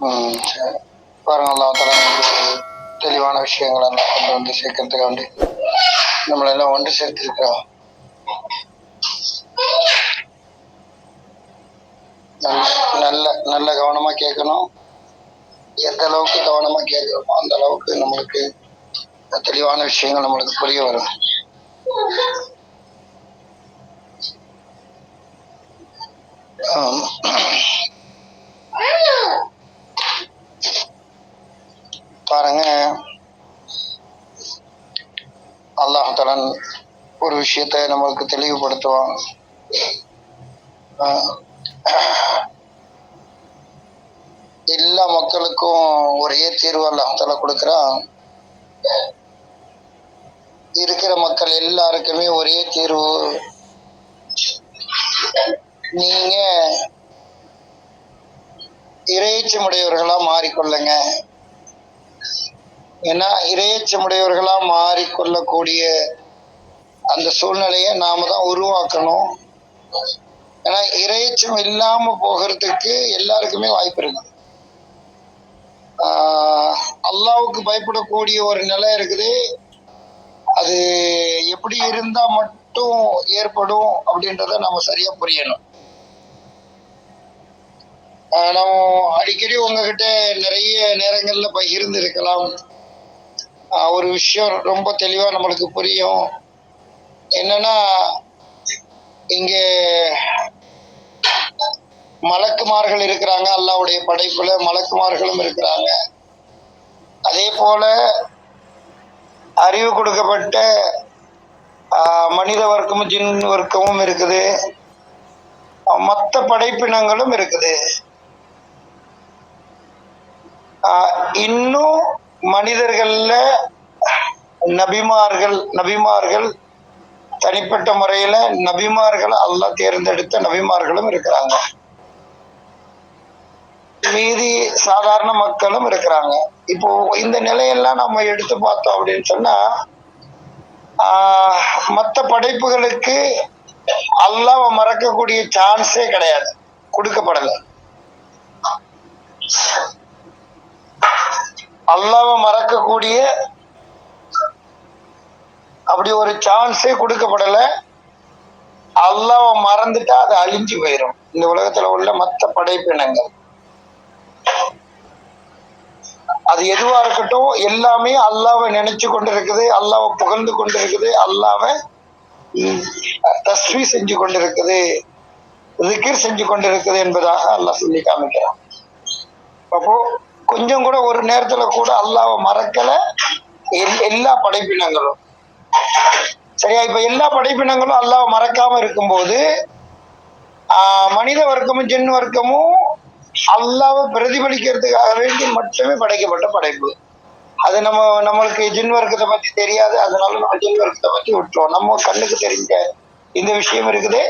சரி. பாருங்க, அல்லாஹ் தஆலா நம்மளுக்கு தெளிவான விஷயங்களை கொண்டு வந்து சேர்க்கறதுக்காண்டி நம்மளெல்லாம் ஒன்று சேர்த்திருக்கிறோம். நல்ல நல்ல கவனமா கேட்கணும். எந்த அளவுக்கு கவனமா கேட்கிறோமோ அந்த அளவுக்கு நம்மளுக்கு தெளிவான விஷயங்கள் நம்மளுக்கு புரிய வரும். பாருங்க, அல்லாஹ் தஆலா ஒரு விஷயத்தை நம்மளுக்கு தெளிவுபடுத்துவான். எல்லா மக்களுக்கும் ஒரே தீர்வு அல்லாஹ் தஆலா கொடுக்குறான். இருக்கிற மக்கள் எல்லாருக்குமே ஒரே தீர்வு, நீங்க இறையச்சமுடையவர்களா மாறிக்கொள்ளுங்க. ஏன்னா இறையச்சமுடையவர்களா மாறிக்கொள்ளக்கூடிய அந்த சூழ்நிலையை நாம தான் உருவாக்கணும். ஏன்னா இறையச்சம் இல்லாம போகிறதுக்கு எல்லாருக்குமே வாய்ப்பு இருக்கு. அல்லாஹ்வுக்கு பயப்படக்கூடிய ஒரு நிலை இருக்குது. அது எப்படி இருந்தா மட்டும் ஏற்படும் அப்படின்றத நம்ம சரியா புரியணும். நம்ம அடிக்கடி உங்ககிட்ட நிறைய நேரங்கள்ல பகிர்ந்து இருக்கலாம். ஒரு விஷயம் ரொம்ப தெளிவா நம்மளுக்கு புரியும். என்னன்னா, இங்க மலக்குமார்கள் இருக்கிறாங்க. அல்லாஹ்வுடைய படைப்புல மலக்குமார்களும் இருக்கிறாங்க. அதே போல அறிவு கொடுக்கப்பட்ட மனித வர்க்கமும் ஜின் வர்க்கமும் இருக்குது. மற்ற படைப்பினங்களும் இருக்குது. இன்னும் மனிதர்கள்ல நபிமார்கள் தனிப்பட்ட முறையில நபிமார்கள் அல்லாஹ் தேர்ந்தெடுத்த நபிமார்களும் இருக்கிறாங்க. மீதி சாதாரண மக்களும் இருக்கிறாங்க. இப்போ இந்த நிலையெல்லாம் நம்ம எடுத்து பார்த்தோம் அப்படின்னு சொன்னா, மற்ற படைப்புகளுக்கு அல்லாஹ்வை மறக்கக்கூடிய சான்ஸே கிடையாது, கொடுக்கப்படலை. அல்லாஹ்வை மறக்கக்கூடிய அப்படி ஒரு சான்ஸே கொடுக்கப்படல. அல்லாஹ்வை மறந்துட்டா அது அழிஞ்சு போயிடும். இந்த உலகத்துல உள்ள மற்ற படைப்பினங்கள் அது எதுவா இருக்கட்டும், எல்லாமே அல்லாஹ்வை நினைச்சு கொண்டிருக்குது, அல்லாஹ்வை புகழ்ந்து கொண்டிருக்குது, அல்லாஹ்வை தஸ்பீஹ் செஞ்சு கொண்டிருக்குது, ஸிக்ர் செஞ்சு கொண்டிருக்குது என்பதாக அல்லாஹ் சொல்லி காமிக்கிறான். அப்போ கொஞ்சம் கூட ஒரு நேரத்துல கூட அல்லாஹ்வை மறக்கல எல்லா படைப்பினங்களும். சரியா? இப்ப எல்லா படைப்பினங்களும் அல்லாஹ்வை மறக்காம இருக்கும்போது, மனித வர்க்கமும் ஜின் வர்க்கமும் அல்லாஹ்வை பிரதிபலிக்கிறதுக்காக வேண்டி மட்டுமே படைக்கப்பட்ட படைப்பு. அது நம்மளுக்கு ஜின் வர்க்கத்தை பத்தி தெரியாது, அதனால நம்ம ஜின் வர்க்கத்தை பத்தி விட்டுருவோம். நம்ம கண்ணுக்கு தெரிஞ்ச இந்த விஷயம் இருக்குது.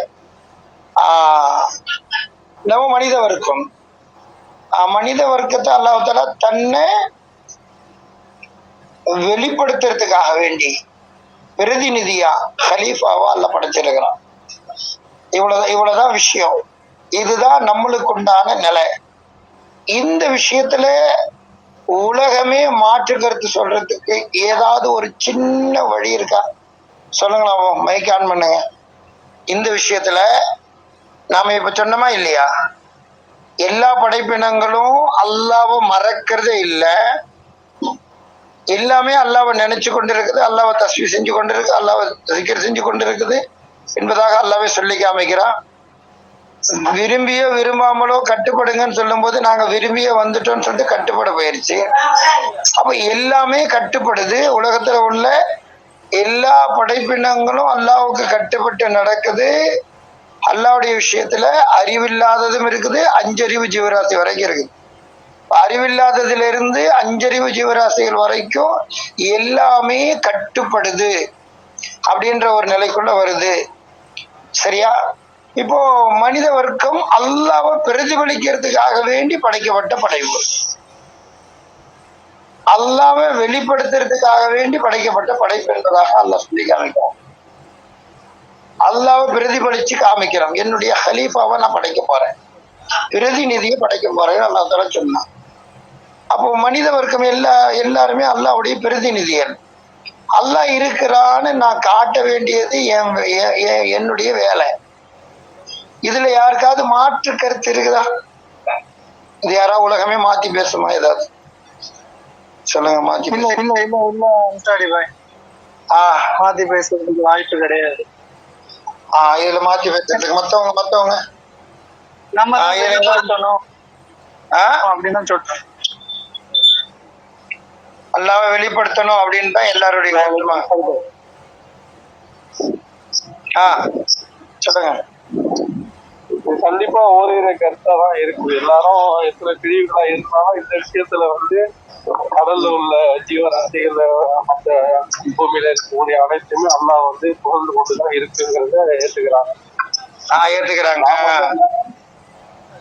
நம்ம மனித வர்க்கம், மனித வர்க்கத்தை அல்லாஹ் தஆலா தன்னை வெளிப்படுத்துறதுக்காக வேண்டி பிரதிநிதியா கலீஃபாவா அல்லாஹ் படைச்சிருக்கிறான். இவ்வளவுதான் விஷயம். இதுதான் நம்மளுக்கு உண்டான நிலை. இந்த விஷயத்துல உலகமே மாற்று கருத்து சொல்றதுக்கு ஏதாவது ஒரு சின்ன வழி இருக்கா? சொல்லுங்களா, மைக் ஆன் பண்ணுங்க. இந்த விஷயத்துல நாம இப்ப சொன்னோமா இல்லையா, எல்லா படைப்பினங்களும் அல்லாஹ்வை மறக்கிறதே இல்லை. எல்லாமே அல்லாஹ்வை நினைச்சு கொண்டிருக்குது, அல்லாஹ்வை தஸ்பீஹ் செஞ்சு கொண்டிருக்கு, அல்லாஹ்வை ஸிக்ர் செஞ்சு கொண்டிருக்குது என்பதாக அல்லாஹ்வே சொல்லி காமிக்கிறான். விரும்பியோ விரும்பாமலோ கட்டுப்படுங்கன்னு சொல்லும் போது நாங்க விரும்பிய வந்துட்டோம்னு சொல்லிட்டு கட்டுப்பட போயிருச்சு. அப்ப எல்லாமே கட்டுப்படுது. உலகத்துல உள்ள எல்லா படைப்பினங்களும் அல்லாஹ்வுக்கு கட்டுப்பட்டு நடக்குது. அல்லாஹ்வுடைய விஷயத்துல அறிவில்லாததும் இருக்குது, அஞ்சறிவு ஜீவராசி வரைக்கும் இருக்குது. அறிவில்லாததுல இருந்து அஞ்சறிவு ஜீவராசிகள் வரைக்கும் எல்லாமே கட்டுப்படுது அப்படின்ற ஒரு நிலைக்குள்ள வருது. சரியா? இப்போ மனித வர்க்கம் அல்லாஹ்வை பிரதிபலிக்கிறதுக்காக வேண்டி படைக்கப்பட்ட படைப்பு, அல்லாஹ்வை வெளிப்படுத்துறதுக்காக வேண்டி படைக்கப்பட்ட படைப்பு என்பதாக அல்லாஹ் சொல்லி காமிக்கிறோம். அல்லாஹ்வை பிரதிபலிச்சு காமிக்கிறோம். என்னுடைய ஹலீஃபாவை நான் படைக்க போறேன், பிரதிநிதியை படைக்க போறேன்னு அல்லாஹ் தஆலா சொன்னான். அப்போ மனித வர்க்கம் எல்லாருமே அல்லாஹ்வுடைய பிரதிநிதிகள். அல்லாஹ் இருக்கிறான்னு நான் காட்ட வேண்டியது என்னுடைய வேலை. இதுல யாருக்காவது மாற்று கருத்து இருக்குதா? இது யாராவது உலகமே மாத்தி பேசுமா? ஏதாவது சொல்லுங்க. மாத்தி இல்ல இல்ல இல்ல இல்ல அன்சாரி பாய், மாத்தி பேசுறதுக்கு வாய்ப்பு கிடையாது. இதுல மாத்தி பேசுறதுக்கு மத்தவங்க நம்ம சொல்லணும் அப்படின்னு தான் சொல்றோம். அல்லாஹ்வை வெளிப்படுத்தணும் அப்படின்னு தான் எல்லாருடைய கருத்துமா. சொல்லுங்க. கண்டிப்பா ஓரிரு கருத்தா தான் இருக்குது. எல்லாரும் எத்தனை பிரிவுகளா இருந்தாலும் இந்த விஷயத்துல கடல்ல உள்ள ஜீவராசிகள் மற்ற பூமியில இருக்கக்கூடிய அனைத்துமே அல்லாஹ் புகழ்ந்து கொண்டுதான் இருக்குங்கிறத ஏத்துக்கிறாங்க.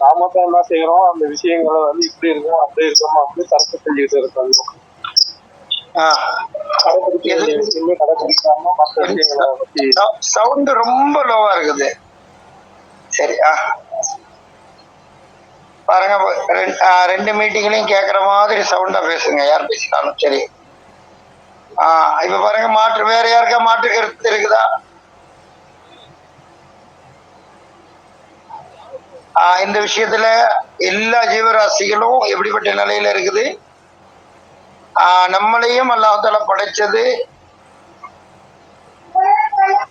நாம தான் என்ன செய்யறோம், அந்த விஷயங்களை இப்படி இருக்கும் அப்படி இருக்கோம் அப்படி தரப்பு செஞ்சுக்கிட்டு இருக்கோம். கடைபிடிக்காம மற்ற விஷயங்களை பத்தி சவுண்ட் ரொம்ப லோவா இருக்குது. சரி பாருங்க, 2 மீட்டிங்லயும் கேக்குற மாதிரி சவுண்டா பேசுங்க, யார் பேசினாலும் சரி. இப்ப பாருங்க, வேற யாருக்கா மாற்று கருத்து இருக்குதா? இந்த விஷயத்துல எல்லா ஜீவராசிகளும் எப்படிப்பட்ட நிலையில இருக்குது, நம்மளையும் அல்லாஹ்தாலா படைச்சது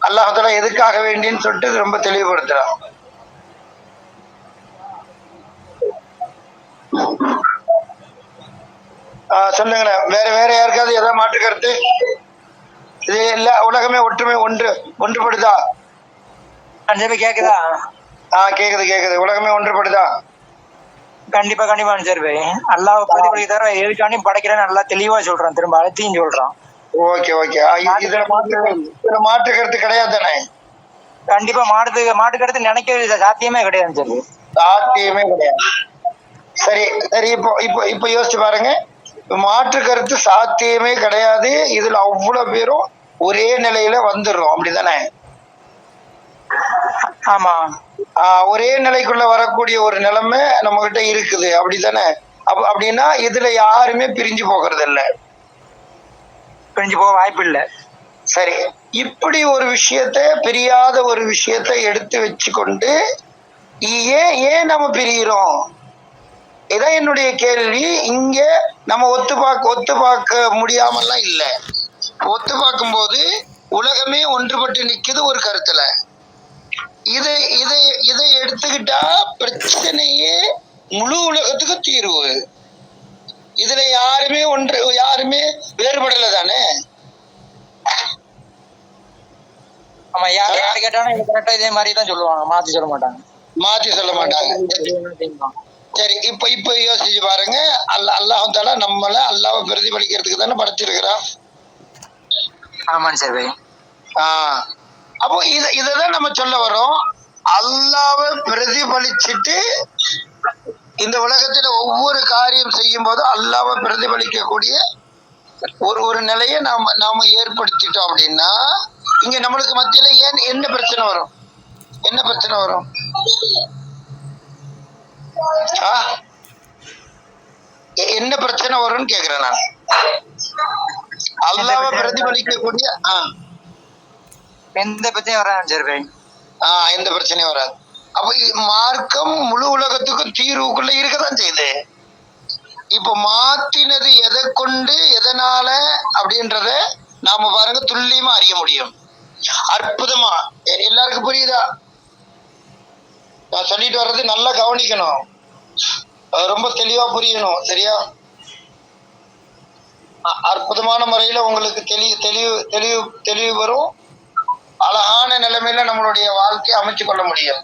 அல்லாஹ்தாலா எதுக்காக வேண்டின்னு சொல்லிட்டு ரொம்ப தெளிவுபடுத்துறான். சொல்லுங்களேன், வேற யாருக்காவது ஏதாவது மாற்று கருத்து? இது எல்லா உலகமே ஒன்றுபடுதா? கேக்குதா? கேக்குது. உலகமே ஒன்றுபடுதா? கண்டிப்பா சரி பாய். அல்லாஹ் பிரதிபலி தவிர எதுக்காண்டியும் படைக்கிறேன்னு நல்லா தெளிவா சொல்றான், திரும்ப அழுத்தியும் சொல்றான். ஓகே. இதுல மாற்று கருத்து கிடையாது தானே? கண்டிப்பா மாற்று கருத்து நினைக்க சாத்தியமே கிடையாது சரி. சாத்தியமே கிடையாது. சரி. இப்போ யோசிச்சு பாருங்க, மாற்று கருத்து சாத்தியமே கிடையாது. இதுல அவ்வளவு பேரும் ஒரே நிலையில வந்துடுறோம், அப்படிதானே? ஆமா. ஒரே நிலைக்குள்ள வரக்கூடிய ஒரு நிலைமை நம்ம கிட்ட இருக்குது, அப்படித்தானே? அப்படின்னா இதுல யாருமே பிரிஞ்சு போகிறது இல்ல, பிரிஞ்சு போக வாய்ப்பு இல்லை. சரி, இப்படி ஒரு பிரியாத ஒரு விஷயத்த எடுத்து வச்சுக்கொண்டு ஏன் நம்ம பிரிகிறோம்? இதான் என்னுடைய கேள்வி. இங்க நம்ம ஒத்து பார்க்க முடியாமல்லாம் இல்ல. ஒத்து பார்க்கும் போது உலகமே ஒன்றுபட்டு நிக்குது ஒரு கருத்துல. இதை எடுத்துக்கிட்டா பிரச்சனையே முழு உலகத்துக்கு தீர்வு. இதுல யாருமே வேறுபடல தானே? ஆமா, யாரு கேட்டாலும் கரெக்டா இதே மாதிரி தான் சொல்லுவாங்க, மாத்தி சொல்ல மாட்டாங்க. சரி, இப்ப யோசிச்சு பாருங்க, அல்லாஹ்தாலா நம்மள அல்லாஹ்வை பிரதிபலிக்கிறதுக்கு தானே படைச்சிருக்கிறான். ஆமாம் சரி. அப்போ இததான் நம்ம சொல்ல வரோம். அல்லாஹ்வை பிரதிபலிச்சுட்டு இந்த உலகத்துல ஒவ்வொரு காரியம் செய்யும் போது அல்லாஹ்வை பிரதிபலிக்கக்கூடிய ஒரு நிலையை நாம ஏற்படுத்திட்டோம் அப்படின்னா, இங்க நம்மளுக்கு மத்தியில என்ன பிரச்சனை வரும்? என்ன பிரச்சனை வரும்னு கேக்குறேன் நான். அல்லாஹ்வை பிரதிபலிக்கக்கூடிய எந்த பிரச்சனையும் வராது சரி. எந்த பிரச்சனையும் வராது. அப்ப மார்க்கம் முழு உலகத்துக்கும் தீர்வுக்குள்ள இருக்கதான் செய்யுது. இப்ப மாத்தினது எதை கொண்டு எதனால அப்படின்றத நாம பாருங்க துல்லியமா அறிய முடியும், அற்புதமா. எல்லாருக்கும் புரியுதா? நான் சொல்லிட்டு வர்றது நல்லா கவனிக்கணும், ரொம்ப தெளிவா புரியணும், சரியா? அற்புதமான முறையில உங்களுக்கு தெளிவு வரும். அழகான நிலைமையில நம்மளுடைய வாழ்க்கையை அமைச்சு கொள்ள முடியும்.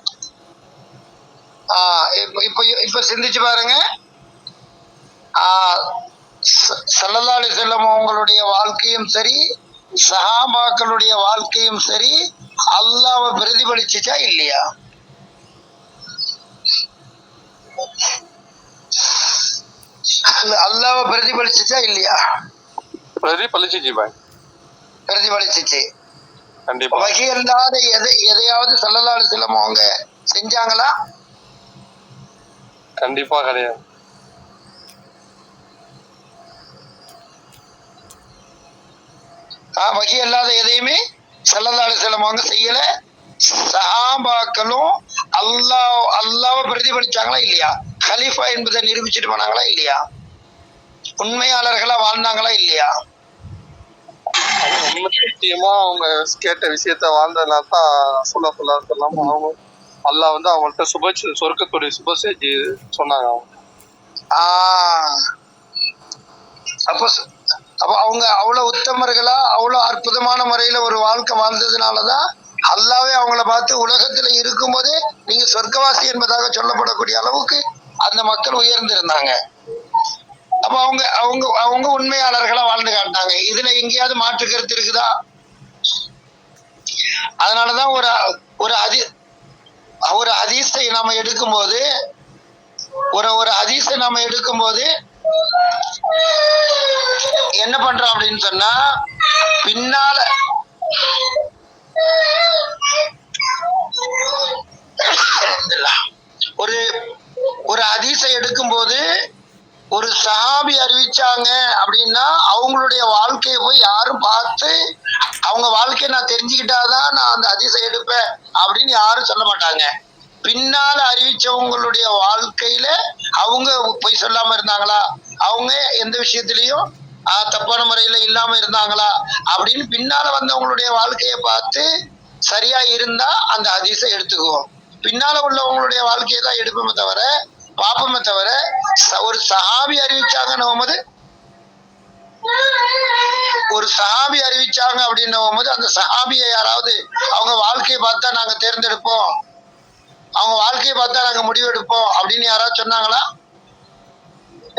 இப்ப சிந்திச்சு பாருங்க, ஸல்லல்லாஹு அலைஹி வஸல்லம் அவங்களுடைய வாழ்க்கையும் சரி, சஹாபாக்களுடைய வாழ்க்கையும் சரி, அல்லாஹ்வை பிரதிபலிச்சுச்சா இல்லையா? அல்லாஹ்வை பிரதிபலிச்சுச்சா இல்லையா? பிரதிபலிச்சுச்சு. வகை இல்லாத எதையாவது ஸல்லல்லாஹு அலைஹி வஸல்லம் அவங்க செஞ்சாங்களா? கண்டிப்பா கிடையாது. வகி அல்லாத எதையுமே ஸல்லல்லாஹு அலைஹி வஸல்லம் அவங்க செய்யல. சஹாபாக்களும் அல்லாஹ்வை பிரதிபலிச்சாங்களா இல்லையா? கலீஃபா என்பதை நிரூபிச்சுட்டு போனாங்களா இல்லையா? உண்மையாளர்களா வாழ்ந்தாங்களா இல்லையா? நிச்சயமா அவங்க கேட்ட விஷயத்த வாழ்ந்ததுனால தான் சொல்லாம அவங்க அல்லாஹ் வந்து அவங்கள்ட்ட சொர்க்கத்துடைய சுப செய்தி சொன்னாங்க. அப்போ அப்போ அவங்க அவ்வளவு உத்தமர்களா அவ்வளவு அற்புதமான முறையில ஒரு வாழ்க்கை வாழ்ந்ததுனாலதான் அல்லாவே அவங்கள பார்த்து உலகத்துல இருக்கும்போதே நீங்க சொர்க்கவாசி என்பதாக சொல்லப்படக்கூடிய அளவுக்கு அந்த மக்கள் உயர்ந்திருந்தாங்க. அப்ப அவங்க அவங்க அவங்க உண்மையாளர்களா வாழ்ந்து காட்டினாங்க. இதுல எங்கேயாவது மாற்று கருத்து இருக்குதா? அதனாலதான் ஒரு ஹதீஸை நாம எடுக்கும்போது ஒரு ஹதீஸை நாம எடுக்கும்போது என்ன பண்றோம் அப்படின்னு சொன்னா, பின்னால ஒரு ஹதீஸை எடுக்கும்போது ஒரு சஹாபி அறிவிச்சாங்க அப்படின்னா அவங்களுடைய வாழ்க்கையை போய் யாரும் பார்த்து அவங்க வாழ்க்கையை நான் தெரிஞ்சுக்கிட்டாதான் நான் அந்த ஹதீஸை எடுப்பேன் அப்படின்னு யாரும் சொல்ல மாட்டாங்க. பின்னால அறிவிச்சவங்களுடைய வாழ்க்கையில அவங்க பொய் சொல்லாம இருந்தாங்களா, அவங்க எந்த விஷயத்திலையும் தப்பான முறையில இல்லாம இருந்தாங்களா அப்படின்னு பின்னால வந்தவங்களுடைய வாழ்க்கையை பார்த்து சரியா இருந்தா அந்த ஹதீஸை எடுத்துக்குவோம். பின்னால உள்ளவங்களுடைய வாழ்க்கையை தான் எடுப்போமே தவிர பாப்பமே தவிர ஒரு சஹாபி அறிவிச்சாங்க அப்படின்னும் போது அந்த சஹாபியை யாராவது அவங்க வாழ்க்கையை பார்த்தா நாங்க தேர்ந்தெடுப்போம், அவங்க வாழ்க்கையை பார்த்தா நாங்க முடிவெடுப்போம் அப்படின்னு யாராவது சொன்னாங்களா?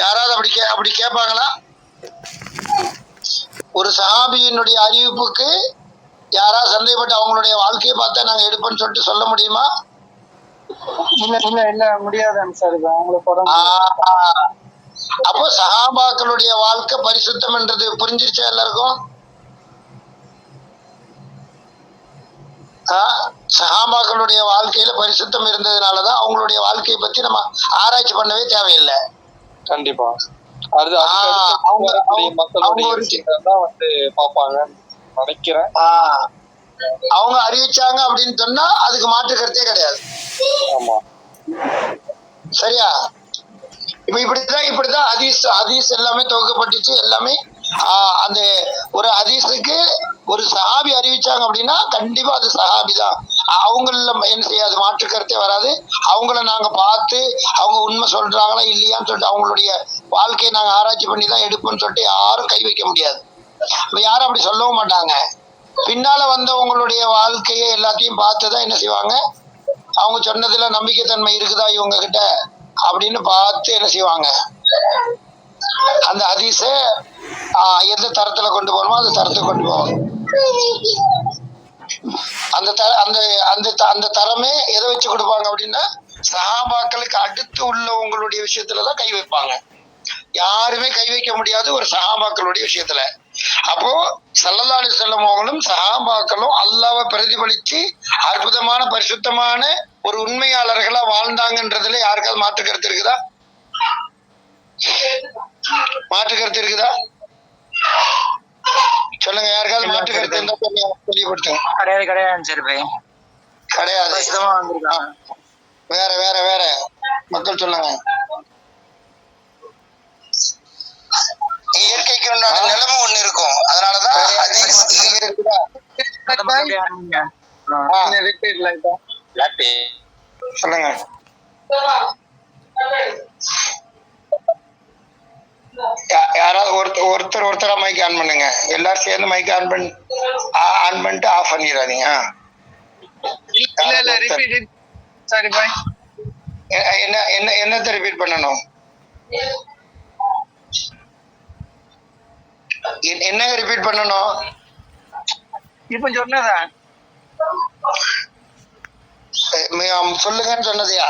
யாராவது அப்படி கேட்பாங்களா? ஒரு சஹாபியினுடைய அறிவிப்புக்கு யாராவது சந்தேகப்பட்டு அவங்களுடைய வாழ்க்கையை பார்த்தா நாங்க எடுப்போம்னு சொல்லிட்டு சொல்ல முடியுமா? இல்ல முடியாது. அப்போ சஹாபாக்களுடைய வாழ்க்கை பரிசுத்தம் என்றது புரிஞ்சிருச்சா எல்லாருக்கும்? சஹாபாக்களுடைய வாழ்க்கையில பரிசுத்தம் இருந்ததுனாலதான் அவங்களுடைய வாழ்க்கையை பத்தி நம்ம ஆராய்ச்சி பண்ணவே தேவையில்லை. கண்டிப்பா நினைக்கிறேன். அவங்க அறிவிச்சாங்க அப்படின்னு சொன்னா அதுக்கு மாற்று கருத்தே கிடையாது. சரியா? இப்படிதான் ஹதீஸ் எல்லாமே துவக்கப்பட்டுச்சு. எல்லாமே அந்த ஒரு ஹதீஸுக்கு ஒரு சஹாபி அறிவிச்சாங்க அப்படின்னா கண்டிப்பா அது சஹாபி தான். அவங்கள என்ன செய்யாது, மாற்று கருத்தே வராது. அவங்கள நாங்க பார்த்து அவங்க உண்மை சொல்றாங்களா இல்லையான்னு சொல்லிட்டு அவங்களுடைய வாழ்க்கையை நாங்க ஆராய்ச்சி பண்ணி தான் எடுப்போம்னு சொல்லிட்டு யாரும் கை வைக்க முடியாது. யாரும் அப்படி சொல்லவும் மாட்டாங்க. பின்னால வந்தவங்களுடைய வாழ்க்கையை எல்லாத்தையும் பார்த்துதான் என்ன செய்வாங்க, அவங்க சொன்னதுல நம்பிக்கைத்தன்மை இருக்குதா இவங்க கிட்ட அப்படின்னு பார்த்து என்ன செய்வாங்க, அந்த ஹதீஸ எந்த தரத்துல கொண்டு போகணுமோ அந்த தரத்தை கொண்டு போவாங்க. அந்த தரமே எதை வச்சு கொடுப்பாங்க அப்படின்னா சஹாபாக்களுக்கு அடுத்து உள்ளவங்களுடைய விஷயத்துலதான் கை வைப்பாங்க. யாருமே கை வைக்க முடியாது ஒரு சஹாபாக்களுடைய விஷயத்துல. அப்போ ஸல்லல்லாஹு அலைஹி வஸல்லம் அவங்களும் சஹாபாக்களும் அல்லாஹ்வை பிரதிபலிச்சு அற்புதமான பரிசுத்தமான ஒரு உண்மையாளர்களா வாழ்ந்தாங்கன்றதுல யாருக்காவது மாற்று கருத்து இருக்குதா? மாற்று கருத்து இருக்குதா? சொல்லுங்க. யாருக்காவது மாற்று கருத்து இருந்தா தெளிவுபடுத்துங்க. கிடையாது. வேற மக்கள் சொல்லுங்க. இயற்கைக்கு உண்டான நிலைமை ஒண்ணு இருக்கும். அதனாலதான் சொல்லுங்க. யாராவது ஒருத்தரா மைக் ஆன் பண்ணுங்க. எல்லாரும் சேர்ந்து மைக் ஆன் பண்ணிட்டு ஆஃப் பண்ணிடாதீங்க. என்னத்தை ரிப்பீட் பண்ணணும்? என்ன ரிப்பீட் பண்ணணும்? இப்ப சொன்னதா சொல்லுங்கன்னு சொன்னதையா?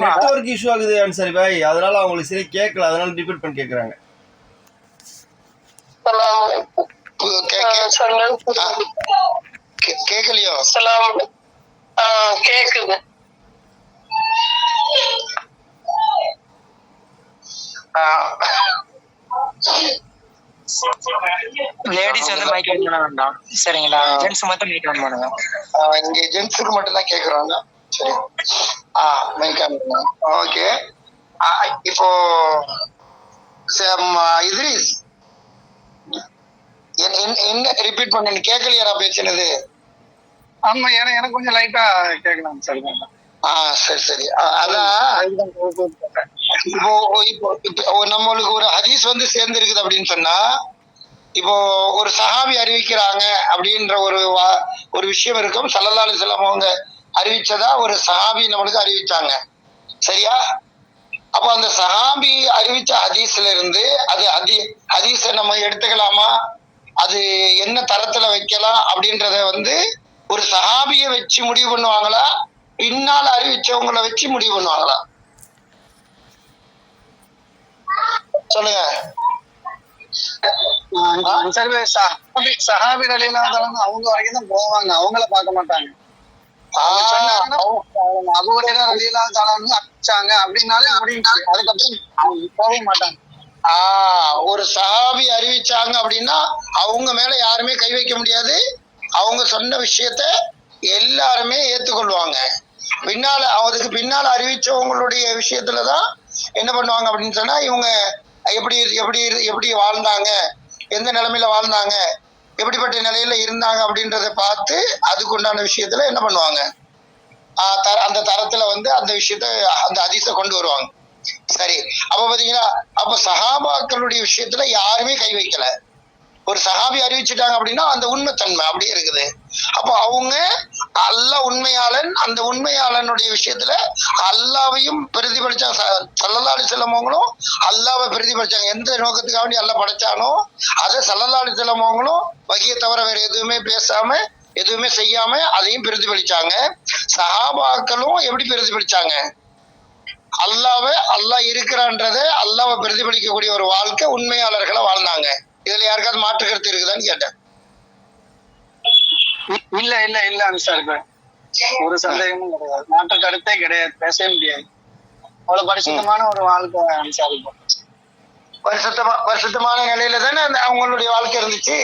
நெட்வொர்க் இஷ்யூ ஆகுது அன்சாரி பாய், அதனால அவங்களுக்கு சரி கேட்கல, அதனால ரிப்பீட் பண்ணி கேக்குறாங்க. கேக்கலையோ? கேக்குது. மைக் பண்ண வேண்டாம் சரிங்களா? ஜென்ஸ் மட்டும் மைக் ஆன் பண்ணுங்க. இங்க ஜென்ஸுக்கு மட்டும் தான் கேக்குறாங்க. சரி, மைக் ஆன் பண்ணுங்க. ஓகே, இப்போ இத்ரிஸ் என்ன ரிப்பீட் பண்ண, கேட்கலையா நான் பேசினது? ஆமா, எனக்கு கொஞ்சம் லைட்டா கேட்கலாம் சார். சரி சரி. அதான் இப்போ இப்போ நம்மளுக்கு ஒரு ஹதீஸ் வந்து சேர்ந்து இருக்குது அப்படின்னு சொன்னா, இப்போ ஒரு சஹாபி அறிவிக்கிறாங்க அப்படின்ற ஒரு விஷயம் இருக்கும். ஸல்லல்லாஹு அலைஹி வஸல்லம் அவங்க அறிவிச்சதா ஒரு சஹாபி நம்மளுக்கு அறிவிச்சாங்க, சரியா? அப்போ அந்த சஹாபி அறிவிச்ச ஹதீஸ்ல இருந்து அது ஹதீஸை நம்ம எடுத்துக்கலாமா, அது என்ன தரத்துல வைக்கலாம் அப்படின்றத வந்து ஒரு சஹாபியை வச்சு முடிவு பண்ணுவாங்களா, பின்னால அறிவிச்சவங்களை வச்சு முடிவு பண்ணுவாங்களா? சொல்லுங்க. சஹாபி ரலியல்லாஹு அவங்க வரைக்கும் தான் போவாங்க, அவங்கள பார்க்க மாட்டாங்க. அப்படின்னாலே அதுக்கப்புறம் போக மாட்டாங்க. ஒரு சஹாபி அறிவிச்சாங்க அப்படின்னா அவங்க மேல யாருமே கை வைக்க முடியாது. அவங்க சொன்ன விஷயத்த எல்லாருமே ஏத்துக்கொள்வாங்க. அதுக்கு பின்னால அறிவிச்சவங்களுடைய விஷயத்துலதான் என்ன பண்ணுவாங்க அப்படின்னு சொன்னா, இவங்க எப்படி எப்படி எப்படி வாழ்ந்தாங்க, எந்த நிலைமையில வாழ்ந்தாங்க, எப்படிப்பட்ட நிலையில இருந்தாங்க அப்படின்றத பார்த்து அதுக்கு உண்டான விஷயத்துல என்ன பண்ணுவாங்க, அந்த தரத்துல வந்து அந்த விஷயத்த அந்த ஹதீஸை கொண்டு வருவாங்க. சரி, அப்ப பாத்தீங்களா, அப்ப சஹாபாக்களுடைய விஷயத்துல யாருமே கை வைக்கல. ஒரு சஹாபி அறிவிச்சுட்டாங்க அப்படின்னா அந்த உண்மைத்தன்மை அப்படியே இருக்குது. அப்போ அவங்க அல்லாஹ் உண்மையாளன், அந்த உண்மையாளனுடைய விஷயத்துல அல்லாவையும் பிரதிபலிச்சாங்க. ஸல்லல்லாஹு அலைஹி வஸல்லம் அவங்களும் அல்லாவை பிரதிபலிச்சாங்க. எந்த நோக்கத்துக்காக வேண்டி அல்லாஹ் படைச்சானோ அதை ஸல்லல்லாஹு அலைஹி வஸல்லம் அவங்களும் வகியை தவிர வேற எதுவுமே பேசாம எதுவுமே செய்யாம அதையும் பிரதிபலிச்சாங்க. சஹாபாக்களும் எப்படி பிரதிபலிச்சாங்க, அல்லாஹ் இருக்கிறான்றத அல்லாவை பிரதிபலிக்கக்கூடிய ஒரு வாழ்க்கை உண்மையாளர்களை வாழ்ந்தாங்க. இதுல யாருக்காவது மாற்று கருத்து இருக்குதான்னு கேட்டேன். இல்ல இல்ல இல்ல சார், ஒரு சந்தேகமும் கிடையாது, மாற்று கருத்தே கிடையாது, பேசவே முடியாது. அவ்வளவு பரிசுத்தமான ஒரு வாழ்க்கை சார். பரிசுத்தமான நிலையில தானே அவங்களுடைய வாழ்க்கை இருந்துச்சு.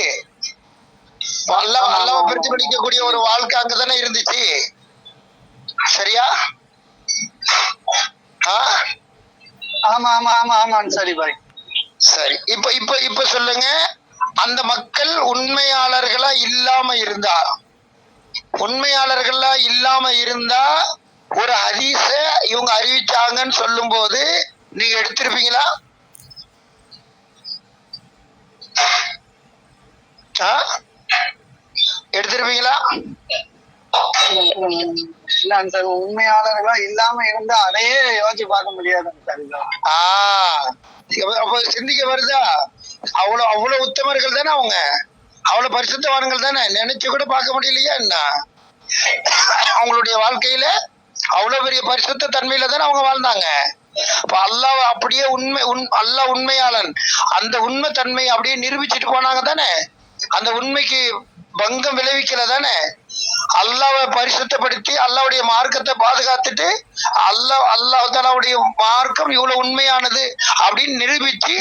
அல்லாஹ்வை பிரதிபலிக்கக்கூடிய ஒரு வாழ்க்கை அங்கதானே இருந்துச்சு, சரியா? ஆமா ஆமா ஆமா ஆமா சரி பாய். சரி, இப்ப சொல்லுங்க, அந்த மக்கள் உண்மையாளர்களா இல்லாம இருந்தா ஒரு ஹதீஸ இவங்க அறிவிச்சாங்கன்னு சொல்லும் போது நீங்க எடுத்திருப்பீங்களா? எடுத்திருப்பீங்களா? இல்ல சார், உண்மையாளர்களா இல்லாம இருந்தா அதையே யோசிச்சு பார்க்க முடியாது சார். அப்ப சிந்திக்க வருதா? அவ்வளவு உத்தமர்கள் தானே அவங்க, அவ்வளவு பரிசுத்தவான்கள் தானே, நினைச்சு கூட பார்க்க முடியலையா என்ன? அவங்களுடைய வாழ்க்கையில அவ்வளவு பெரிய பரிசுத்த தன்மையில தானே அவங்க வாழ்ந்தாங்க. அப்ப அல்லாஹ் அப்படியே அல்லாஹ் உண்மையாளன், அந்த உண்மை தன்மை அப்படியே நிரூபிச்சுட்டு போனாங்க தானே. அந்த உண்மைக்கு பங்கம் விளைவிக்கல தானே. அல்லாஹ்வை பரிசுத்தப்படுத்தி அல்லாஹ்வுடைய மார்க்கத்தை பாதுகாத்துட்டு அல்லாஹ்வுடைய மார்க்கம் இவ்வளவு உண்மையானது அப்படின்னு நிரூபிச்சு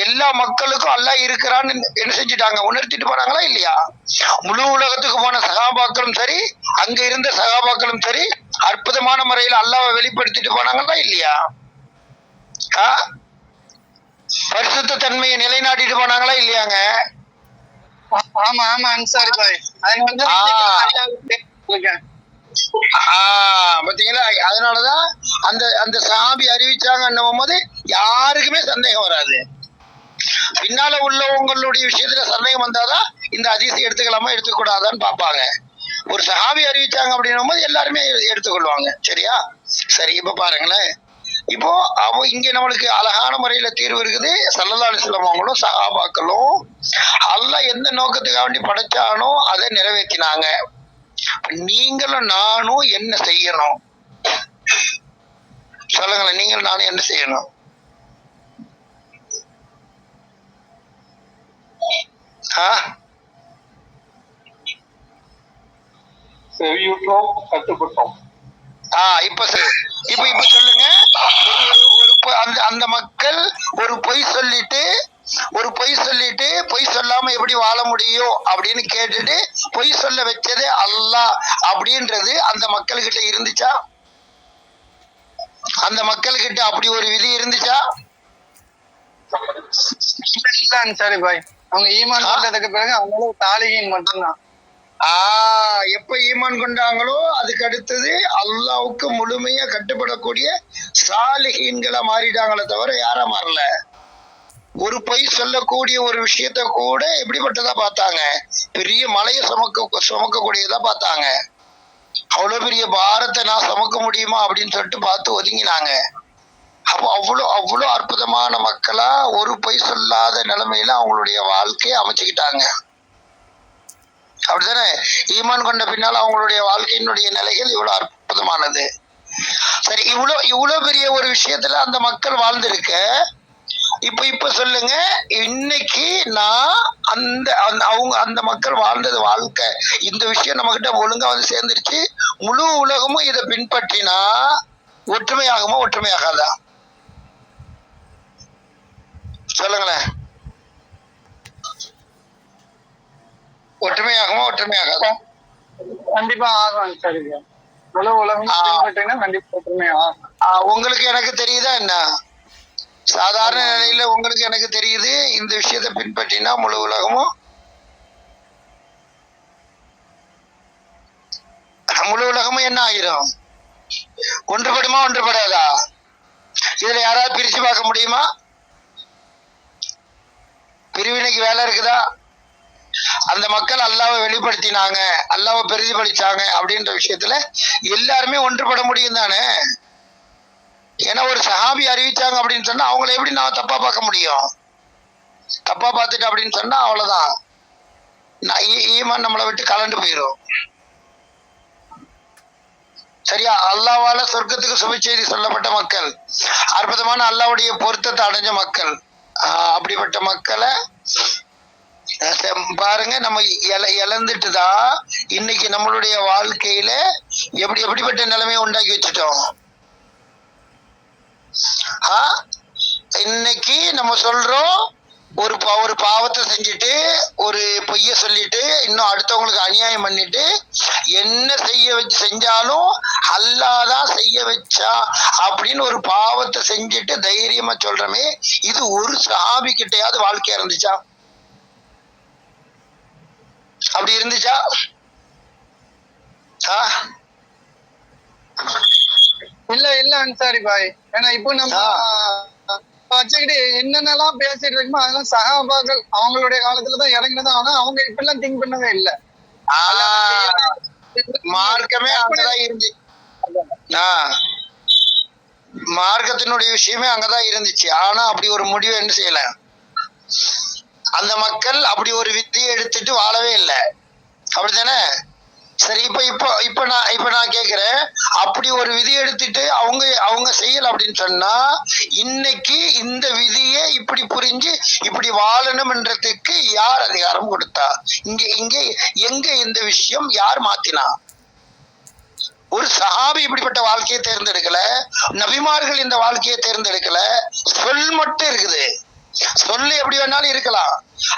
எல்லா மக்களுக்கும் அல்லாஹ் இருக்கிறான்னு என்ன செஞ்சுட்டாங்க, உணர்த்திட்டு போனாங்களா இல்லையா? முழு உலகத்துக்கு போன சகாபாக்களும் சரி, அங்க இருந்த சகாபாக்களும் சரி, அற்புதமான முறையில் அல்லாஹ்வை வெளிப்படுத்திட்டு போனாங்களா இல்லையா? பரிசுத்த தன்மையை நிலைநாட்டிட்டு போனாங்களா இல்லையாங்க? ஆமா ஆமா அன்சாரி பாய். பாத்தீங்களா? அதனாலதான் அந்த சஹாபி அறிவிச்சாங்கன்னும் போது யாருக்குமே சந்தேகம் வராது. பின்னால உள்ளவங்களுடைய விஷயத்துல சந்தேகம் வந்தாதான் இந்த ஹதீஸை எடுத்துக்கலாமா எடுத்துக்கூடாதான்னு பார்ப்பாங்க. ஒரு சஹாபி அறிவிச்சாங்க அப்படின்னும் போது எல்லாருமே எடுத்துக்கொள்வாங்க, சரியா? சரி, இப்ப பாருங்களேன், இப்போ இங்க நம்மளுக்கு அழகான முறையில தீர்வு இருக்குது. ஸல்லல்லாஹு அலைஹி வஸல்லம் அவங்களும் சஹாபாக்களும் அல்லாஹ் எந்த நோக்கத்துக்காக வேண்டி படைச்சானோ அதை நிறைவேற்றினாங்க. நீங்களும் நானும் என்ன செய்யணும் சொல்லுங்களேன், நீங்களும் நானும் என்ன செய்யணும்? செவியுற்றோம், கட்டுப்பட்டோம். இப்ப சொல்லுங்க, அந்த மக்கள் ஒரு பொய் சொல்லிட்டு ஒரு பொய் சொல்லிட்டு பொய் சொல்லாம எப்படி வாழ முடியும் அப்படின்னு கேட்டுட்டு பொய் சொல்ல வச்சதே அல்லாஹ் அப்படின்றது அந்த மக்கள்கிட்ட இருந்துச்சா? அந்த மக்கள்கிட்ட அப்படி ஒரு விதி இருந்துச்சா? சரி பாய், அவங்க ஈமான் கொண்டதுக்கு பிறகு அவங்களும் தாலிகின் மட்டும்தான். எப்ப ஈமான் கொண்டாங்களோ அதுக்கு அடுத்தது அல்லாவுக்கு முழுமையா கட்டுப்படக்கூடிய சாலிஹீன்களா மாறிட்டாங்களே தவிர யாரா மாறல. ஒரு பொய் சொல்லக்கூடிய ஒரு விஷயத்த கூட எப்படிப்பட்டதா பார்த்தாங்க, பெரிய மலையை சுமக்கக்கூடியதா பார்த்தாங்க. அவ்வளவு பெரிய பாரத்தை நான் சுமக்க முடியுமா அப்படின்னு சொல்லிட்டு பார்த்து ஒதுங்கினாங்க. அப்போ அவ்வளோ அற்புதமான மக்களா ஒரு பொய் சொல்லாத நிலைமையில அவங்களுடைய வாழ்க்கையை அமைச்சுக்கிட்டாங்க. அப்படித்தானே? ஈமான் கொண்ட பின்னால் அவங்களுடைய வாழ்க்கையினுடைய நிலைகள் இவ்வளவு அற்புதமானது. சரி, இவ்வளவு பெரிய ஒரு விஷயத்துல அந்த மக்கள் வாழ்ந்திருக்க, இப்ப சொல்லுங்க, இன்னைக்கு நான் அந்த மக்கள் வாழ்ந்தது வாழ்க்கை, இந்த விஷயம் நம்ம கிட்ட ஒழுங்கா வந்து சேர்ந்துருச்சு, முழு உலகமும் இதை பின்பற்றினா ஒற்றுமையாகுமா ஒற்றுமையாகாதா? சொல்லுங்களேன். ஒற்றுமையாகுமா ஒற்றுமையாகாதா? கண்டிப்பா ஆகும். சரி, முழு உலகம் கண்டிப்பா ஒற்றுமையாகும். உங்களுக்கு எனக்கு தெரியுதா என்ன? சாதாரண நிலையில உங்களுக்கு எனக்கு தெரியுது, இந்த விஷயத்தை பின்பற்றினா முழு உலகமும் என்ன ஆகிரும்? ஒன்றுபடுமா ஒன்றுபடாதா? இதுல யாராவது பிரிச்சு பார்க்க முடியுமா? பிரிவினைக்கு வேலை இருக்குதா? அந்த மக்கள் அல்லாவை வெளிப்படுத்தினாங்க, அல்லாவை பிரதிபலிச்சாங்க அப்படின்ற விஷயத்துல எல்லாருமே ஒன்றுபட முடியும் தானே? ஏன்னா ஒரு சஹாபி அறிவிச்சாங்க அப்படின்னு சொன்னா அவங்கள எப்படி நான் தப்பா பார்க்க முடியும்? தப்பா பார்த்துட்டு அப்படின்னு சொன்னா அவ்வளவுதான், ஈமான் நம்மளை விட்டு கலண்டு போயிடும். சரியா? அல்லாவால சொர்க்கத்துக்கு சுப செய்தி சொல்லப்பட்ட மக்கள், அற்புதமான அல்லாவுடைய பொருத்தத்தை அடைஞ்ச மக்கள். அப்படிப்பட்ட மக்களை பாருங்க, நம்ம இழந்துட்டுதான் இன்னைக்கு நம்மளுடைய வாழ்க்கையில எப்படிப்பட்ட நிலைமையை உண்டாக்கி வச்சுட்டோம். இன்னைக்கு நம்ம சொல்றோம், ஒரு பாவத்தை செஞ்சுட்டு ஒரு பொய்ய சொல்லிட்டு இன்னும் அடுத்தவங்களுக்கு அநியாயம் பண்ணிட்டு என்ன செஞ்சாலும் அல்லாதான் செய்ய வச்சா அப்படின்னு ஒரு பாவத்தை செஞ்சுட்டு தைரியமா சொல்றமே, இது ஒரு சஹாபி கிட்டையாவது வாழ்க்கையா இருந்துச்சா? அப்படி இருந்துச்சா? இல்ல அன்சாரி பாய். ஏன்னா இப்போ நம்ம வச்சுக்கிட்டு என்னென்னலாம் பேசிட்டு இருக்கோமோ அதெல்லாம் சஹாபாக்கள் அவங்களுடைய காலத்துலதான் இறங்கினதான். ஆனா அவங்க இப்ப எல்லாம் திங்க் பண்ணவே இல்ல. மார்க்கமே அங்கதான் இருந்துச்சு. மார்க்கத்தினுடைய விஷயமே அங்கதான் இருந்துச்சு. ஆனா அப்படி ஒரு முடிவை என்ன செய்யல அந்த மக்கள். அப்படி ஒரு வித்தியை எடுத்துட்டு வாழவே இல்லை. அப்படித்தானே? சரி, இப்ப நான் கேக்குறேன், அப்படி ஒரு விதி எடுத்துட்டு அவங்க செய்யல அப்படின்னு சொன்னா இன்னைக்கு இந்த விதியை இப்படி புரிஞ்சு இப்படி வாழணும்ன்றதுக்கு யார் அதிகாரம் கொடுத்தா? எங்க இந்த விஷயம் யார் மாத்தினா? ஒரு சஹாபி இப்படிப்பட்ட வாழ்க்கையை தேர்ந்தெடுக்கல, நபிமார்கள் இந்த வாழ்க்கையை தேர்ந்தெடுக்கல. சொல் மட்டும் இருக்குது. சொல்லு எப்படி வேணாலும் இருக்கலாம்,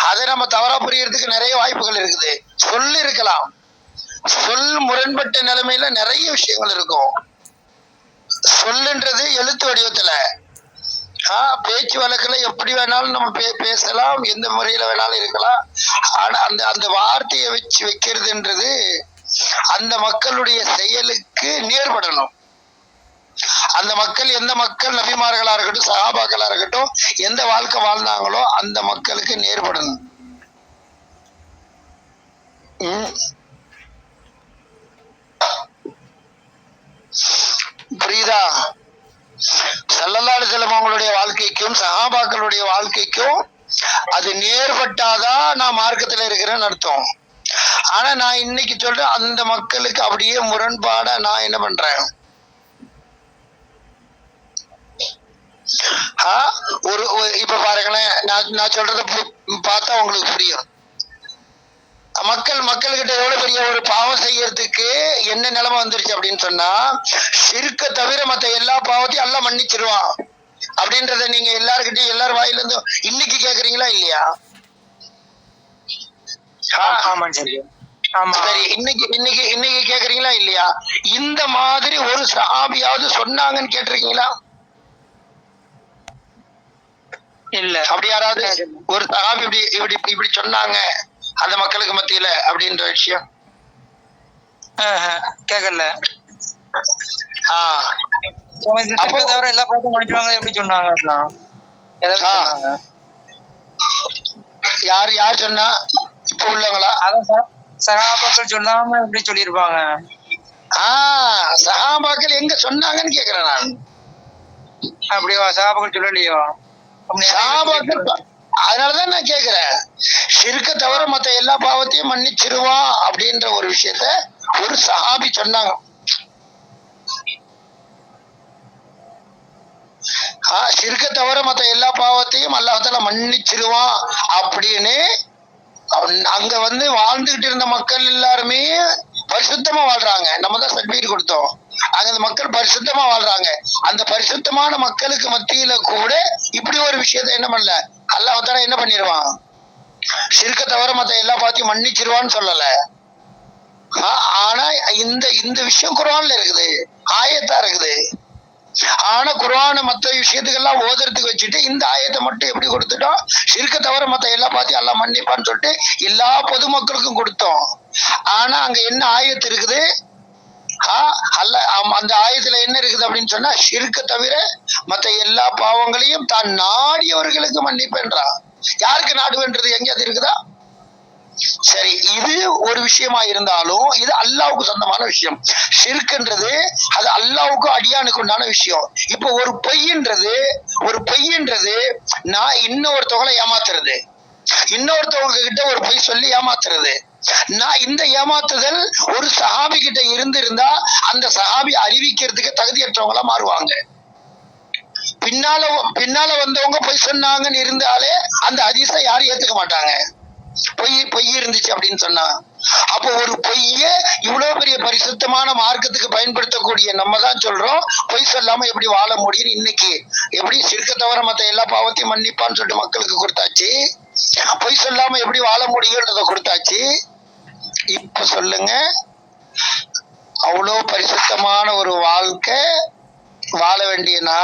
அதை நம்ம தவறா புரியறதுக்கு நிறைய வாய்ப்புகள் இருக்குது. சொல்லு இருக்கலாம், சொல் முரண்பட்ட நிலைமையில நிறைய விஷயங்கள் இருக்கும். சொல்லுன்றது எழுத்து வடிவத்துல, பேச்சு வழக்குல எப்படி வேணாலும் நம்ம பேசலாம், எந்த முறையில வேணாலும் இருக்கலாம். ஆனா அந்த வார்த்தையை வச்சு வைக்கிறதுன்றது அந்த மக்களுடைய செயலுக்கு நேர்படணும். அந்த மக்கள் எந்த மக்கள் நபிமார்களா இருக்கட்டும் சஹாபாக்களா இருக்கட்டும் எந்த வாழ்க்கை வாழ்ந்தாங்களோ அந்த மக்களுக்கு நேர்படணும். புரியுதா? ஸல்லல்லாஹு அலைஹி வஸல்லம் அவங்களுடைய வாழ்க்கைக்கும் சஹாபாக்களுடைய வாழ்க்கைக்கும் அது நேர்பட்டாதான் நான் மார்க்கத்துல இருக்கிறேன்னு அர்த்தம். ஆனா நான் இன்னைக்கு சொல்றேன், அந்த மக்களுக்கு அப்படியே முரண்பாடா நான் என்ன பண்றேன், இப்ப பாருங்களேன், நான் சொல்றத பார்த்தா உங்களுக்கு புரியும். மக்கள்கிட்ட எவ்வளவு பெரிய ஒரு பாவம் செய்யறதுக்கு என்ன நிலைமை வந்துருச்சு அப்படின்னு சொன்னா, ஷிர்க்க தவிர மத்த எல்லா பாவத்தையும் அல்லாஹ் மன்னிச்சிருவான். அப்படின்றத நீங்க எல்லாருக்கிட்டையும் எல்லார் வாயில இருந்து இன்னைக்கு கேக்குறீங்களா இல்லையா? ஆமா சரி. ஆமா சரி, இன்னைக்கு இன்னைக்கு இன்னைக்கு கேக்குறீங்களா இல்லையா? இந்த மாதிரி ஒரு சஹாபியாவது சொன்னாங்கன்னு கேட்டிருக்கீங்களா? இல்ல. அப்படி யாராவது ஒரு சஹாபி இப்படி இப்படி இப்படி சொன்னாங்க அந்த மக்களுக்கு மத்தியில அப்படின்ற விஷயம் கேக்கல. அப்போ தவிர எல்லா பாட்டும் முடிச்சுவாங்க எப்படி சொன்னாங்க? யார் யார் சொன்னா? இப்ப உள்ளவங்களா? அதான் சகாபாக்கள் சொல்லாம எப்படி சொல்லிருப்பாங்க? சஹாபாக்கள் எங்க சொன்னாங்கன்னு கேக்குறேன் நான். அப்படியா? சகாபாக்கள் சொல்லலையோ? சஹாபாக்கள் அதனாலதான் நான் கேக்குறேன். ஷிர்க்க தவிர மத்த எல்லா பாவத்தையும் மன்னிச்சிருவான் அப்படின்ற ஒரு விஷயத்த ஒரு சஹாபி சொன்னாங்க. ஷிர்க்க தவிர மத்த எல்லா பாவத்தையும் அல்லாஹ்தால மன்னிச்சிருவான் அப்படின்னு அங்க வந்து வாழ்ந்துகிட்டு இருந்த மக்கள் எல்லாருமே பரிசுத்தமா வாழ்றாங்க. நம்ம தான் சர்டிபிகேட் கொடுத்தோம். அங்க அந்த மக்கள் பரிசுத்தமா வாழ்றாங்க. அந்த பரிசுத்தமான மக்களுக்கு மத்தியில கூட இப்படி ஒரு விஷயத்த என்ன பண்ணல, அல்லாஹ்தால என்ன பண்ணிடுவான், ஷிர்க்க தவிர மத்த எல்லா பாவத்தையும் மன்னிச்சிருவான்னு சொல்லல. ஆனா இந்த விஷயம் குர்ஆன்ல இருக்குது, ஆயத்தா இருக்குது. ஆனா குர்ஆன மத்த விஷயத்துக்கெல்லாம் ஓதுறதுக்கு வச்சுட்டு இந்த ஆயத்தை மட்டும் எப்படி கொடுத்துட்டோம், ஷிர்க்க தவிர மத்த எல்லா பாத்தியும் அல்லாஹ் மன்னிப்பான்னு சொல்லிட்டு எல்லா பொதுமக்களுக்கும் கொடுத்தோம். ஆனா அங்க என்ன ஆயத்து இருக்குது, அந்த ஆயத்துல என்ன இருக்குது அப்படின்னு சொன்னா, ஷிர்க்க தவிர மத்த எல்லா பாவங்களையும் தான் நாடியவர்களுக்கு மன்னிப்பேன்றான். யாருக்கு நாடுவேன்றது எங்கேயாவது இருக்குதா? சரி, இது ஒரு விஷயமா இருந்தாலும் இது அல்லாஹ்வுக்கு சொந்தமான விஷயம். ஷிர்க்ன்றது அது அல்லாஹ்வுக்கு அடியானுக்கு உண்டான விஷயம். இப்போ ஒரு பொய்ன்றது நான் இன்னொருத்தவங்களை ஏமாத்துறது, இன்னொருத்தவங்க கிட்ட ஒரு பொய் சொல்லி ஏமாத்துறது. நான் இந்த ஏமாத்துதல் ஒரு சஹாபி கிட்ட இருந்திருந்தா அந்த சஹாபி அறிவிக்கிறதுக்கு தகுதியற்றவங்களா மாறுவாங்க. பின்னால வந்தவங்க பொய் சொன்னாங்கன்னு இருந்தாலே அந்த ஹதீஸை யாரும் ஏத்துக்க மாட்டாங்க. பொய் இருந்துச்சு அப்படின்னு சொன்னா, அப்போ ஒரு பொய்ய இவ்வளவு பெரிய பரிசுத்தமான மார்க்கத்துக்கு பயன்படுத்தக்கூடிய நம்ம தான் சொல்றோம் பொய் சொல்லாம எப்படி வாழ முடியும். இன்னைக்கு எப்படி ஷிர்க்க தவிர மத்த எல்லா பாவத்தையும் மன்னிப்பான்னு சொல்லிட்டு மக்களுக்கு கொடுத்தாச்சு, பொய் சொல்லாம எப்படி வாழ முடியும்ன்றத கொடுத்தாச்சு. இப்ப சொல்லுங்க, அவ்வளோ பரிசுத்தமான ஒரு வாழ்க்கை வாழ வேண்டியனா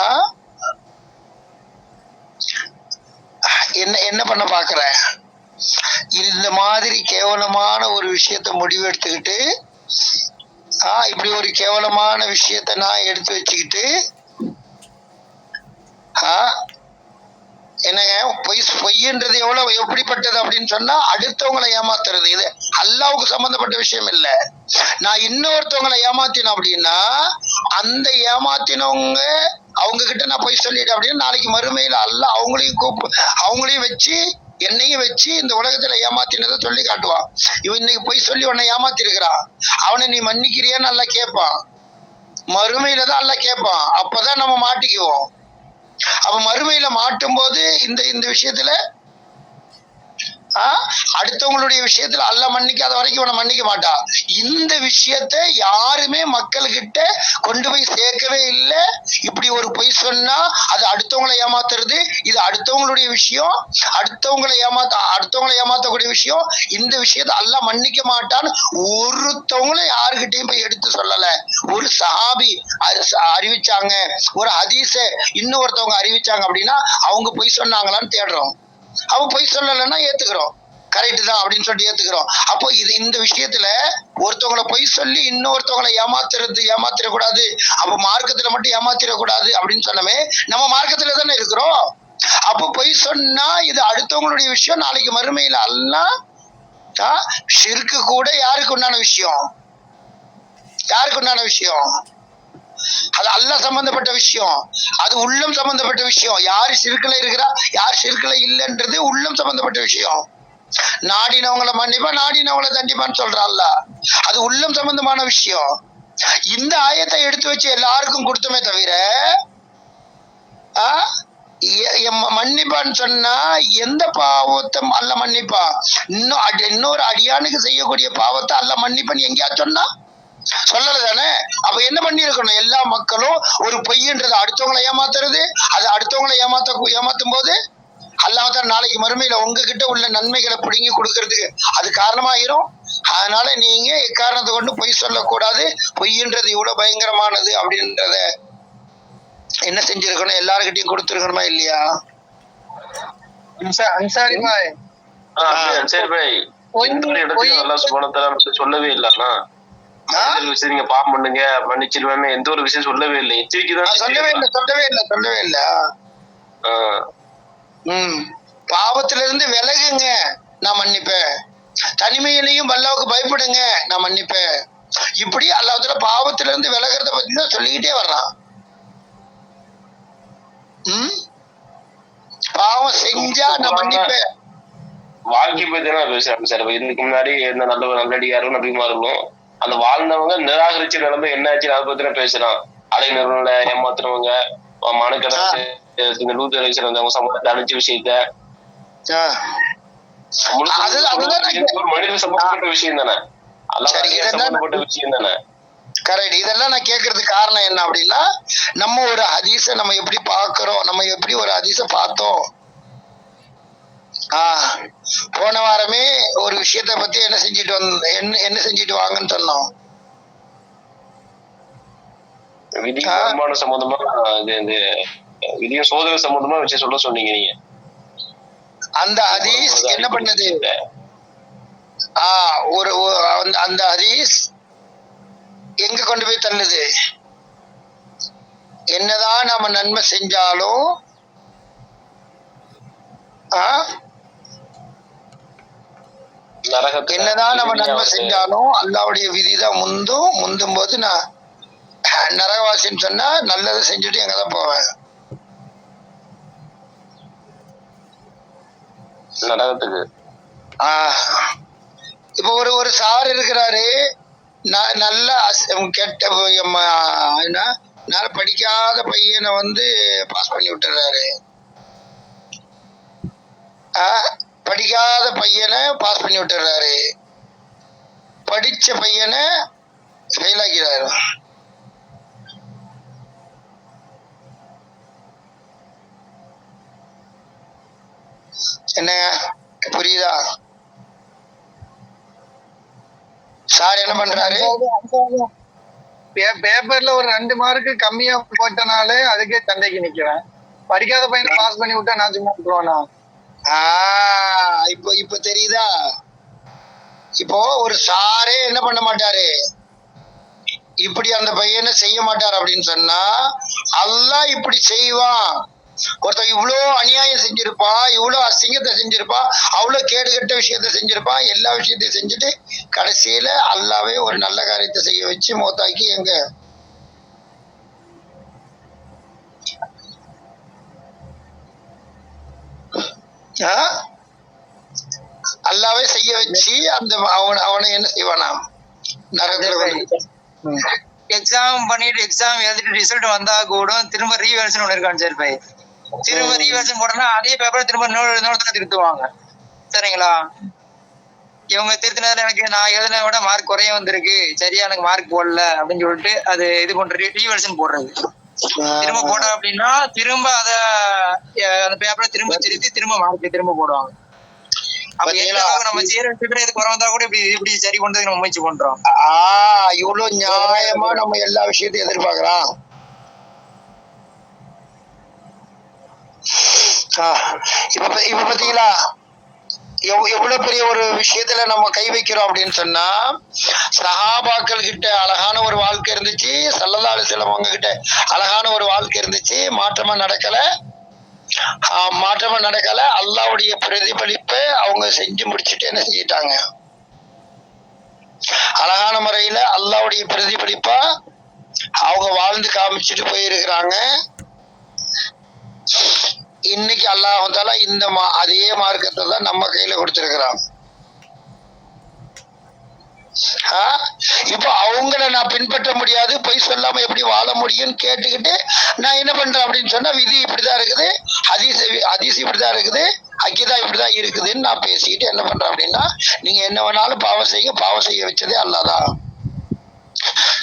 என்ன பண்ண பாக்குற? இந்த மாதிரி கேவலமான ஒரு விஷயத்த முடிவு எடுத்துக்கிட்டு இப்படி ஒரு கேவலமான விஷயத்த நான் எடுத்து வச்சுக்கிட்டு என்னங்க பொய்ன்றது எப்படிப்பட்டது அப்படின்னு சொன்னா அடுத்தவங்களை ஏமாத்துறது. இது அல்லாஹ்வுக்கு சம்பந்தப்பட்ட விஷயம் இல்ல. நான் இன்னொருத்தவங்களை ஏமாத்தினேன் அப்படின்னா அந்த ஏமாத்தினவங்க அவங்க கிட்ட நான் பொய் சொல்லிட்டேன் அப்படின்னா நாளைக்கு மறுமையில அல்லாஹ் அவங்களையும் வச்சு என்னையும் வச்சு இந்த உலகத்துல ஏமாத்தினதை சொல்லி காட்டுவான். இவன் இன்னைக்கு பொய் சொல்லி உன்னை ஏமாத்தி இருக்கிறான், அவனை நீ மன்னிக்கிறியான்னு நல்லா கேட்பான். மறுமையில தான் நல்லா கேட்பான். அப்பதான் நம்ம மாட்டிக்குவோம். அப்ப மறுமையில மாட்டும் போது இந்த விஷயத்துல அடுத்தவங்களுடைய விஷயத்துல அல்லாஹ் மன்னிக்காத வரைக்கும் இவனை மன்னிக்க மாட்டான். இந்த விஷயத்த யாருமே மக்கள்கிட்ட கொண்டு போய் சேர்க்கவே இல்லை. இப்படி ஒரு பொய் சொன்னா அது அடுத்தவங்களை ஏமாத்துறது, இது அடுத்தவங்களுடைய விஷயம், அடுத்தவங்களை ஏமாத்தக்கூடிய விஷயம். இந்த விஷயத்த அல்லாஹ் மன்னிக்க மாட்டான்னு ஒருத்தவங்களும் யாருகிட்டையும் போய் எடுத்து சொல்லல. ஒரு சஹாபி அறிவிச்சாங்க, ஒரு ஹதீஸ இன்னொருத்தவங்க அறிவிச்சாங்க அப்படின்னா அவங்க பொய் சொன்னாங்களான்னு தேடுறோம். அவங்க பொய் சொல்லலைன்னா ஏத்துக்கிறோம், கரெக்ட் தான் அப்படின்னு சொல்லிட்டு ஏத்துக்கிறோம். அப்போ இந்த விஷயத்துல ஒருத்தவங்களை பொய் சொல்லி இன்னொருத்தவங்களை ஏமாத்திடக்கூடாது. அப்ப மார்க்கத்துல மட்டும் ஏமாத்திடக்கூடாது அப்படின்னு சொன்னமே, நம்ம மார்க்கத்துல தானே இருக்கிறோம். அப்போ பொய் சொன்னா இது அடுத்தவங்களுடைய விஷயம். நாளைக்கு மறுமையில அல்லாஹ் ஷிர்க்கு கூட யாருக்கு உண்டான விஷயம், அது அல்லாஹ் சம்பந்தப்பட்ட விஷயம், அது உள்ளம் சம்பந்தப்பட்ட விஷயம். யாரு ஷிர்க்ல இருக்கிறா யார் ஷிர்க்ல இல்லைன்றது உள்ளம் சம்பந்தப்பட்ட விஷயம். நாடினவங்களை மன்னிப்பா நாடினவங்களை தண்டிப்பான்னு சொல்றான் அல்லாஹ், அது உள்ளம் சம்பந்தமான விஷயம். இந்த ஆயத்தை எடுத்து வச்சு எல்லாருக்கும் கொடுத்தமே தவிர மன்னிப்பான்னு சொன்னா எந்த பாவத்தை அல்ல மன்னிப்பா? இன்னொரு அடியானுக்கு செய்யக்கூடிய பாவத்தை அல்ல மன்னிப்பான்னு எங்கேயா சொன்னா? சொல்லல தானே? அப்ப என்ன பண்ணி இருக்கணும்? எல்லா மக்களும் ஒரு பொய்ன்றது அடுத்தவங்களை ஏமாத்துறது, அது அடுத்தவங்களை ஏமாத்தும் போது அல்லாஹ் நாளைக்கு மறுமையில உங்ககிட்ட உள்ள நன்மைகளை பிடுங்கி கொடுக்கறதுக்கு அது காரணமாயிரும். அதனால நீங்க எக்காரணத்தை கொண்டு பொய் சொல்லக்கூடாது. பொய்ன்றது இவ்வளவு பயங்கரமானது அப்படின்றத என்ன செஞ்சிருக்கணும்? எல்லாருக்கிட்டையும் கொடுத்துருக்கணுமா இல்லையா? அன்சாரி பாய் சரி பாய், எந்த ஒரு இடத்துலயும் அல்லாஹ் சுப்ஹானஹு வ தஆலா சொல்லவே இல்லைன்னா விஷயம் நீங்க பாவம் பண்ணுங்க மன்னிச்சிருவேன்னு எந்த ஒரு விஷயம் சொல்லவே இல்லை. எச்சரிக்கை தான். சொல்லவே இல்ல. பாவத்துல இருந்து விலகுங்க, நான் மன்னிப்பேன். தனிமையிலையும் அல்லாஹ்வுக்கு பயப்படுங்க, நான் மன்னிப்பேன். இப்படி அல்லாஹ்வுல பாவத்துல இருந்து விலகிறத பத்தி தான் சொல்லிக்கிட்டே வர்றான். பாவம் செஞ்சா நான் மன்னிப்பேன். வாழ்க்கை பத்தி தான் பேசுறாங்க சார். இதுக்கு முன்னாடி எந்த நல்லடியாரும் நபிமார்களும் அந்த வாழ்ந்தவங்க நிராகரிச்ச நிலைமை என்னாச்சு அதை பத்தி தான் பேசுறான். அலைநர்ல ஏமாத்துறவங்க, மனுக்கடை லூத் அலைஹிஸ்ஸலாம் சமூகத்தை அழிச்ச விஷயத்த மனித சம்பந்தப்பட்ட விஷயம் தானே, சம்பந்தப்பட்ட விஷயம் தானே. கரெக்ட். இதெல்லாம் நான் கேட்கறதுக்கு காரணம் என்ன அப்படின்னா, நம்ம ஒரு ஹதீஸை நம்ம எப்படி பார்க்கிறோம், நம்ம எப்படி ஒரு ஹதீஸை பார்த்தோம். போன வாரமே ஒரு விஷயத்த பத்தி என்ன செஞ்சுட்டு வாங்கன்னு சொன்னோம். விதி சம்பந்தமா விதியும் சோதனை சம்பந்தமா வச்சு சொல்ல சொன்னீங்க நீங்க. அந்த ஹதீஸ் என்ன பண்ணது? அந்த ஹதீஸ் எங்க கொண்டு போய் தள்ளுது? என்னதான் நம்ம நன்மை செஞ்சாலும் என்னதான் நம்ம நன்மை செஞ்சாலும் அல்லாஹ்வுடைய விதிதான் முந்தும் போது நான் நரகவாசின்னு சொன்னா நல்லதை செஞ்சுட்டு எங்கதான் போவேன்? நரகத்துக்கு. இப்ப ஒரு சார் இருக்கிறாரு, நல்ல கெட்ட படிக்காத பையனை பாஸ் பண்ணி விட்டுறாரு. படிக்காத பையனை பாஸ் பண்ணி விட்டுறாரு, படிச்ச பையனை ஃபெயில் ஆக்கிறாரு. என்ன புரியுதா? சார் என்ன பண்றாரு? பேப்பர்ல ஒரு 2 மார்க்கு கம்மியா போட்டனாலே அதுக்கே சண்டைக்கு நிக்கிறேன். படிக்காத பையனை பாஸ் பண்ணி விட்டா நான் சும்மா விட்டுருவானா? இப்ப தெரியுதா? இப்போ ஒரு சாரே என்ன பண்ண மாட்டாரு, இப்படி அந்த பையனை செய்ய மாட்டார் அப்படின்னு சொன்னா அல்லாஹ் இப்படி செய்வான். ஒருத்தன் இவ்வளவு அநியாயம் செஞ்சிருப்பான், இவ்வளவு அசிங்கத்தை செஞ்சிருப்பான், அவ்வளவு கேடுகட்ட விஷயத்த செஞ்சிருப்பான், எல்லா விஷயத்தையும் செஞ்சுட்டு கடைசியில அல்லாவே ஒரு நல்ல காரியத்தை செய்ய வச்சு மோத்தாக்கி எங்க அல்லாவே செய்ய வச்சு அந்த அவனை என்ன செய்வானா? எக்ஸாம் பண்ணிட்டு எக்ஸாம் எழுதிட்டு ரிசல்ட் வந்தா கூட திரும்ப ரீவேர்ஷன் ஒண்ணு இருக்கான்னு சார் பை. திரும்ப ரீவேர்ஷன் போட்டோம்னா அதே பேப்பர் திரும்ப இன்னொருத்தர திருத்துவாங்க. சரிங்களா? இவங்க திருத்தினதுல எனக்கு நான் எழுதின விட மார்க் குறைய வந்திருக்கு, சரியா எனக்கு மார்க் போடல அப்படின்னு சொல்லிட்டு அது இது பண்ற ரீவேர்ஷன் போடுறது. திரும்ப போட அப்படின்னா திரும்ப அந்த பேப்பரை திரும்ப திருத்தி திரும்ப மார்க் திரும்ப போடுவாங்க. நம்ம இதுக்கு வரவந்தா கூட இப்படி சரி பண்றதுக்கு நம்ம முயற்சி பண்றோம். இவ்வளவு நியாயமா நம்ம எல்லா விஷயத்தையும் எதிர்பார்க்கிறோம். இப்ப பாத்தீங்களா எவ்வளவு பெரிய ஒரு விஷயத்துல நம்ம கை வைக்கிறோம் அப்படின்னு சொன்னா, சஹாபாக்கள் கிட்ட அழகான ஒரு வாழ்க்கை இருந்துச்சு, ஸல்லல்லாஹு அலைஹி வஸல்லம் அவங்க கிட்ட அழகான ஒரு வாழ்க்கை இருந்துச்சு, மாற்றமா நடக்கல. அல்லாஹ்வுடைய பிரதிபலிப்பை அவங்க செஞ்சு முடிச்சுட்டு என்ன செஞ்சிட்டாங்க? அழகான முறையில அல்லாஹ்வுடைய பிரதிபலிப்பா அவங்க வாழ்ந்து காமிச்சிட்டு போயிருக்கிறாங்க. இன்னைக்கு அல்லாஹ் தஆலா இந்த அதே மார்க்கத்தை தான் நம்ம கையில கொடுத்திருக்கிறான். இப்போ அவங்கள நான் பின்பற்ற முடியாது, பொய் சொல்லாம எப்படி வாழ முடியும்னு கேட்டுக்கிட்டு நான் என்ன பண்றேன் அப்படின்னு சொன்னா, விதி இப்படிதான் இருக்குது, ஹதீஸ் இப்படிதான் இருக்குது, அக்கீதா இப்படிதான் இருக்குதுன்னு நான் பேசிக்கிட்டு என்ன பண்றேன் அப்படின்னா, நீங்க என்ன வேணாலும் பாவம் செய்ய வச்சதே அல்லாஹ் தான்.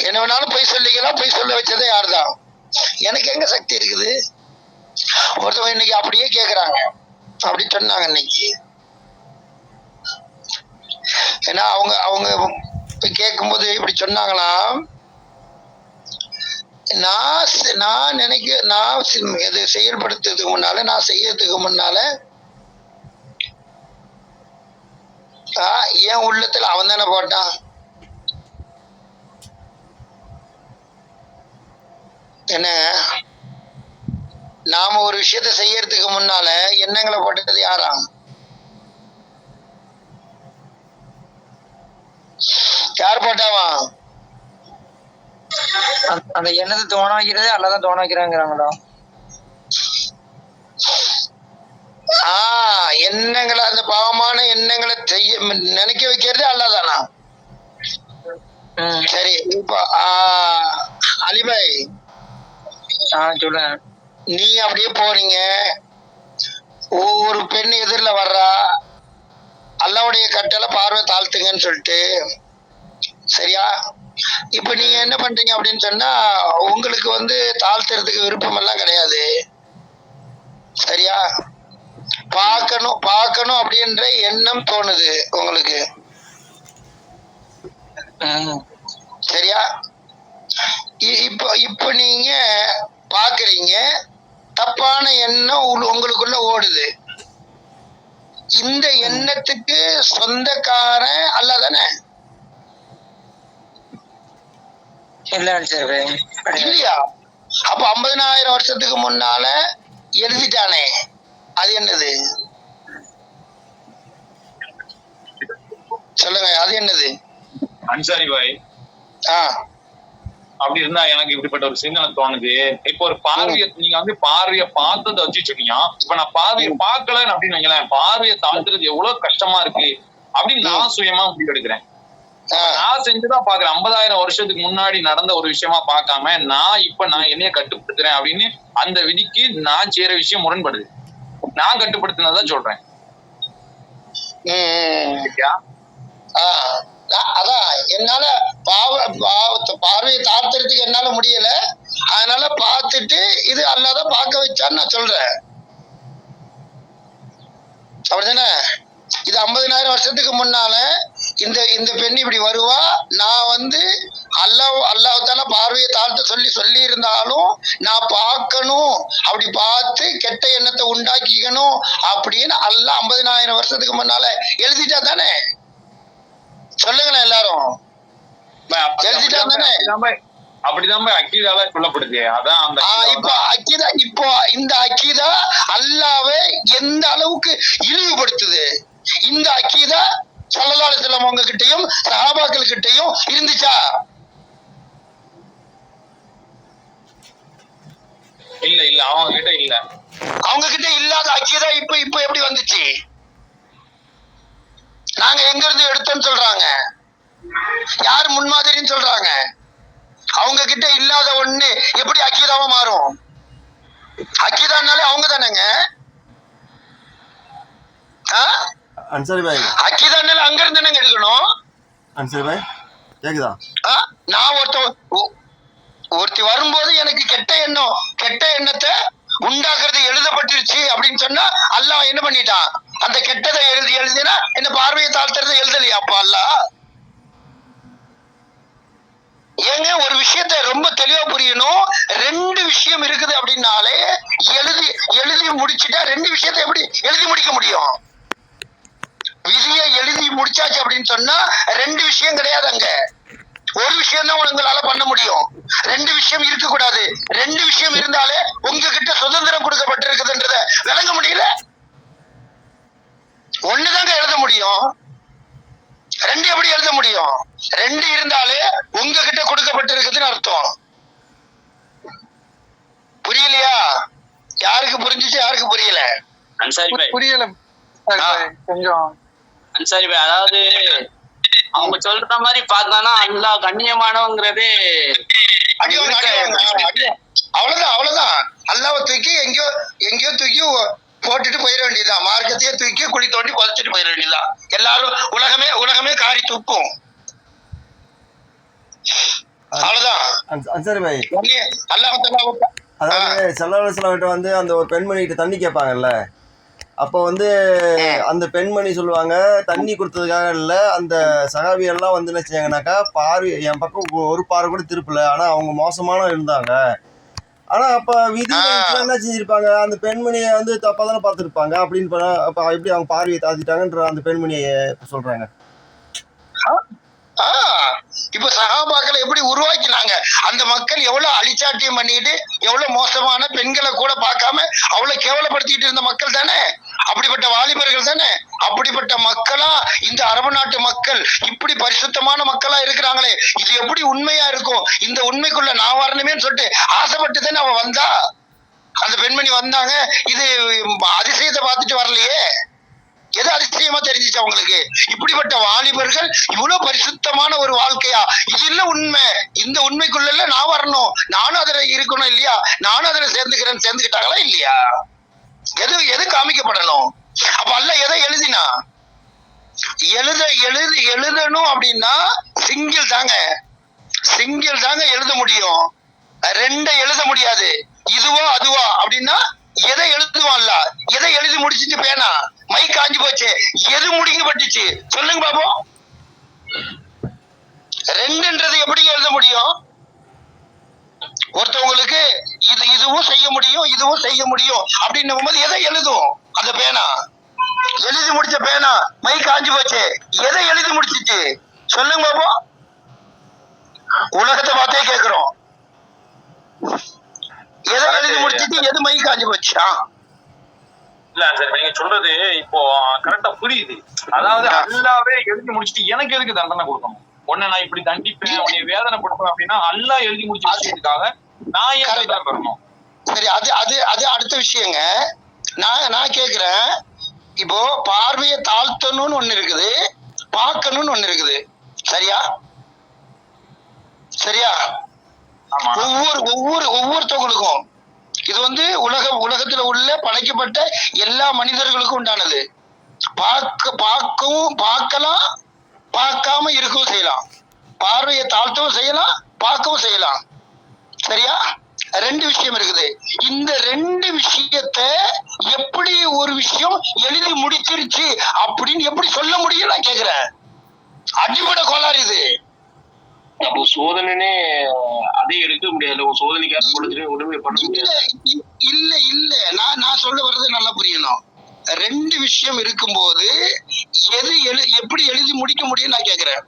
என்ன வேணாலும் பொய் சொல்லிக்கலாம், பொய் சொல்ல வச்சதே யாருதான்? எனக்கு எங்க சக்தி இருக்குது? ஒருத்தவங்க இன்னைக்கு அப்படியே கேக்குறாங்க, அப்படி சொன்னாங்க இன்னைக்கு. ஏன்னா அவங்க அவங்க கேட்கும்போது இப்படி சொன்னாங்களாம், நான் இது செயல்படுத்துறதுக்கு முன்னால, நான் செய்யறதுக்கு முன்னால என் உள்ளத்துல அவன் தானே போட்டான். என்ன, நாம ஒரு விஷயத்த செய்யறதுக்கு முன்னால எண்ணங்களை போட்டது யாரா? யார் போட்டாவா? அந்த எண்ணத்தை தோண வைக்கிறதே அல்லதான் தோண வைக்கிறாங்கிறாங்களா? எண்ணங்களை, அந்த பாவமான எண்ணங்களை செய்ய நினைக்க வைக்கிறதே அல்லதானா? சரி, இப்ப அலிபாய் சொல்லுங்க. நீ அப்படியே போறீங்க, ஒவ்வொரு பெண் எதிரில வர்றா, அல்லாவுடைய கட்டளை பார்வை தாழ்த்துங்கன்னு சொல்லிட்டு, சரியா? இப்ப நீங்க என்ன பண்றீங்க அப்படின்னு சொன்னா, உங்களுக்கு தாழ்த்துறதுக்கு விருப்பம் எல்லாம் கிடையாது, சரியா? பார்க்கணும் அப்படின்ற எண்ணம் தோணுது உங்களுக்கு, சரியா? இப்ப நீங்க பாக்குறீங்க, தப்பான எண்ணம் உங்களுக்குள்ள ஓடுது. இந்த எண்ணத்துக்கு சொந்தக்காரன் அல்ல தானே? இல்லையா? அப்ப 50,000 வருஷத்துக்கு முன்னால எழுதிட்டானே, அது என்னது? சொல்லுங்க, அது என்னது? அன்சாரி பாய், அப்படி இருந்தா எனக்கு இப்படிப்பட்ட ஒரு சிந்தனை தோணுது. இப்ப ஒரு பார்வையை நீங்க பார்வையை பார்த்ததை வச்சு சொன்னீங்க. இப்ப நான் பார்வையை பார்க்கலன்னு அப்படின்னு வைங்களேன், பார்வையை தாழ்த்துறது எவ்வளவு கஷ்டமா இருக்கு அப்படின்னு நான் சுயமா முடிவெடுக்கிறேன். நான் செஞ்சுதான் பாக்குறேன். 50,000 வருஷத்துக்கு முன்னாடி நடந்த ஒரு விஷயமா பார்க்காம நான் என்னைய கட்டுப்படுத்துறேன் அப்படின்னு அந்த விதிக்கு நான் செய்யற விஷயம் முரண்படுது. நான் கட்டுப்படுத்தினதான் சொல்றேன். அதான் என்னால பார்வையை தாழ்த்துறதுக்கு என்னால முடியல, அதனால பார்த்துட்டு இது அல்லாத பார்க்க வச்சான்னு நான் சொல்றேன், அப்படிதானே? இது 50,000 வருஷத்துக்கு முன்னால இந்த பெண் இப்படி வருவா, நான் அல்லாஹ்தால பார்வையை தாழ்த்த சொல்லி இருந்தாலும் நான் பார்க்கணும், அப்படி பார்த்து கெட்ட எண்ணத்தை உண்டாக்கிக்கணும் அப்படின்னு அல்லாஹ் 50,000 வருஷத்துக்கு முன்னால எழுதிட்டா தானே? சொல்லுங்களேன் எல்லாரும், எழுதிட்டா தானே? அப்படிதான் அக்கீதால சொல்லப்படுது. அதான் அந்த இப்போ இந்த அக்கீதா அல்லாஹ்வை எந்த அளவுக்கு இழிவுபடுத்துது? இந்த அக்கீதா ஸல்லல்லாஹு அலைஹி வஸல்லம் அவங்க கிட்டயும் சஹாபாக்கள் கிட்டயும் இருந்துச்சா? இல்ல அவங்க கிட்ட இல்ல. அவங்க கிட்ட இல்லாத அக்கீதா இப்ப எப்படி வந்துச்சு? நாங்க எங்க இருந்து எடுத்தோம்னு சொல்றாங்க, யார் முன்மாதிரின்னு சொல்றாங்க? அவங்க கிட்ட இல்லாத ஒண்ணு எப்படி அக்கீதாவா மாறும்? அக்கீதானாலே அவங்க தானேங்க. அன்சாரி பாய், அக்கீதானால அங்க இருந்து தானே எடுக்கணும். அன்சாரி பாய் கேக்குதா? நான் ஒருத்தி வரும்போது எனக்கு கெட்ட எண்ணத்தை உண்டாக்குறது எழுதப்பட்டிருச்சு அப்படின்னு சொன்னா அல்லாஹ் என்ன பண்ணிட்டான்? அந்த கெட்டதை எழுதினா என்ன பார்வையை தாழ்த்துறதை எழுதலையா அப்ப அல்லாஹ்? ஏங்க, ஒரு விஷயத்த ரொம்ப தெளிவா புரியணும். 2 விஷயம் இருக்குது அப்படின்னாலே எழுதி முடிச்சுட்டா 2 விஷயத்த எப்படி எழுதி முடிக்க முடியும்? விதியை எழுதி முடிச்சாச்சு அப்படின்னு சொன்னா 2 விஷயம் கிடையாது, அங்க ஒரு விஷயம் தான் உங்களால பண்ண முடியும். 2 விஷயம் இருக்க கூடாது. 2 விஷயம் இருந்தாலே உங்ககிட்ட சுதந்திரம் கொடுக்கப்பட்டிருக்குதுன்றத விளங்க முடியல. ஒண்ணுதாங்க எழுத முடியும், 2 எப்படி எழுத முடியும்? 2 இருந்தாலே உங்ககிட்ட கொடுக்கப்பட்டிருக்குதுன்னு அர்த்தம். புரியலையா? யாருக்கு புரிஞ்சிச்சு, யாருக்கு புரியல? அன்சாரி பாய் புரியல கொஞ்சம். அன்சாரி பாய், அதாவது அவங்க சொல்ற மாதிரி பார்த்தானா அல்லாஹ் கண்ணியமானவங்கிறதே அவ்வளவுதான். அல்லாஹ்வை தூக்கி எங்கேயோ தூக்கி போட்டுட்டு போயிட வேண்டியதுதான். மார்க்கத்தையே தூக்கி குழி தோண்டி புதைச்சிட்டு போயிட வேண்டியதுதான். எல்லாரும் உலகமே காரி தூக்கும். அவ்வளவுதான். அன்சாரி பாய், அல்லாஹ் அதாவது ஸல்லல்லாஹு அலைஹி வஸல்லம் கிட்ட வந்து அந்த ஒரு பெண்மணிகிட்ட தண்ணி கேட்பாங்கல்ல, அப்போ வந்து அந்த பெண்மணி சொல்லுவாங்க, தண்ணி கொடுத்ததுக்காக இல்லை, அந்த சகாபியெல்லாம் வந்து என்ன செஞ்சாங்கனாக்கா, என் பக்கம் ஒரு பார்வை கூட திருப்பல, ஆனால் அவங்க மோசமான இருந்தாங்க. ஆனால் அப்போ விதிகள் என்ன செஞ்சுருப்பாங்க, அந்த பெண்மணியை வந்து தப்பாக தானே பார்த்துருப்பாங்க அப்படின்னு. அப்போ எப்படி அவங்க பார்வையை தாத்திட்டாங்கன்ற அந்த பெண்மணியை சொல்கிறாங்க. இப்ப சகாபாக்களை எப்படி உருவாக்கினாங்க, அந்த மக்கள் எவ்வளவு அழிச்சாட்டியம் பண்ணிட்டு எவ்வளவு மோசமான பெண்களை கூட பார்க்காம அவ்வளவு கேவலப்படுத்திட்டு இருந்த மக்கள் தானே, அப்படிப்பட்ட வாலிபர்கள் தானே. அப்படிப்பட்ட மக்களா இந்த அரபு நாட்டு மக்கள் இப்படி பரிசுத்தமான மக்களா இருக்கிறாங்களே, இது எப்படி உண்மையா இருக்கும், இந்த உண்மைக்குள்ள நான் வரணுமேன்னு சொல்லிட்டு ஆசைப்பட்டு தானே அவ வந்தா, அந்த பெண்மணி வந்தாங்க. இது அதிசயத்தை பார்த்துட்டு வரலையே, எது அதிசயமா தெரிஞ்சிச்சு அவங்களுக்கு. இப்படிப்பட்ட வாலிபர்கள் இவ்வளவு பரிசுத்தமான ஒரு வாழ்க்கையா, இது இல்ல உண்மை, இந்த உண்மைக்குள்ள நான் வரணும், நானும் அதுல இருக்கணும் இல்லையா, நானும் அதுல சேர்ந்துக்கிட்டாங்களா இல்லையா, எது காமிக்கப்படணும். அப்ப அல்லாஹ் எதை எழுதினா, எழுதணும் அப்படின்னா சிங்கிள் தாங்க எழுத முடியும், ரெண்டை எழுத முடியாது. இதுவா அதுவா அப்படின்னா எதை எழுதுவான்ல, எதை எழுதி முடிச்சுட்டு பேனா மை காஞ்சி போச்சு, எது முடிக்கப்பட்டுச்சு சொல்லுங்க பாப்போம். ரெண்டுன்றது எப்படி எழுத முடியும்? ஒருத்தவங்களுக்கு இதுவும் செய்ய முடியும், இதுவும் செய்ய முடியும் அப்படின்னு போது எதை எழுதும் அந்த பேனா? எழுதி முடிச்ச பேனா மை காஞ்சி போச்சு, எதை எழுதி முடிச்சிச்சு சொல்லுங்க பாப்போம். உலகத்தை பார்த்தே கேக்குறோம், எதை எழுதி முடிச்சிட்டு எது மை காஞ்சி போச்சா? இல்ல சார், நீங்க சொல்றது இப்போ கரெக்டா புரியுது. அதாவது அல்லாவே எழுதி முடிச்சுட்டு எனக்கு எதுக்கு தண்டனை கொடுக்கணும், உன்னை நான் இப்படி தண்டிப்பேன், உன்னை வேதனைப்படுத்துவேன் அப்படின்னா அல்லாஹ் எழுதி முடிச்ச விஷயத்துக்காக நான் ஏன் தண்டனை பெறணும்? சரி, அது அடுத்த விஷயங்க. நான் கேக்குறேன், இப்போ பார்வையை தாழ்த்தணும்னு ஒண்ணு இருக்குது, பார்க்கணும்னு ஒண்ணு இருக்குது, சரியா? ஒவ்வொருத்தவங்களுக்கும் இது வந்து உலகத்துல உள்ள படைக்கப்பட்ட எல்லா மனிதர்களுக்கும் உண்டானது. பார்க்கலாம், பார்க்காம இருக்கவும் செய்யலாம், பார்வையை தாழ்த்தவும் செய்யலாம், பார்க்கவும் செய்யலாம், சரியா? ரெண்டு விஷயம் இருக்குது. இந்த ரெண்டு விஷயத்த எப்படி ஒரு விஷயம் எழுதி முடிச்சிருச்சு அப்படின்னு எப்படி சொல்ல முடியும் நான் கேக்குறேன். அடிப்படை கோளாறு இது. அப்போ சோதனை அதே எடுக்க முடியாது, சோதனைக்காக கொடுத்துட்டு ஒண்ணுமே பண்ண முடியாது. இல்ல நான் சொல்ல வர்றது நல்லா புரியணும். ரெண்டு விஷயம் இருக்கும்போது எப்படி எழுதி முடிக்க முடியும் நான் கேக்குறேன்.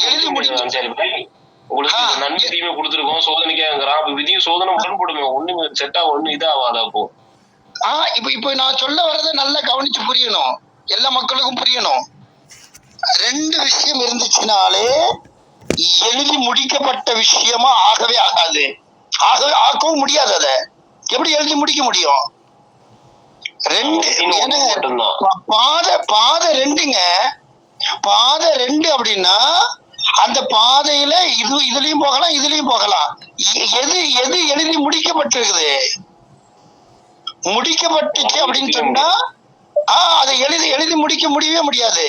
எழுதி முடியும். சரி, உங்களுக்கு நன்மை தீமை கொடுத்துருக்கோம், சோதனைக்காங்கிறான். அப்ப விதியும் சோதனை முரண்படுமே, ஒண்ணு செட்டா ஒண்ணு இதாகாது. அப்போ இப்ப நான் சொல்ல வர்றதை நல்லா கவனிச்சு புரியணும், எல்லா மக்களுக்கும் புரியணும். ரெண்டு விஷயம் இருந்துச்சுனாலே எழுதி முடிக்கப்பட்ட விஷயமா ஆகவே ஆகாது, ஆக்கவும் முடியாது. அத எப்படி எழுதி முடிக்க முடியும்? பாதை ரெண்டுங்க, பாதை ரெண்டு அப்படின்னா அந்த பாதையில இதுலயும் போகலாம், இதுலயும் போகலாம். எது எழுதி முடிக்கப்பட்டிருக்குது, முடிக்கப்பட்டுச்சு அப்படின்னு சொன்னா அதை எழுதி முடிக்க முடியவே முடியாது.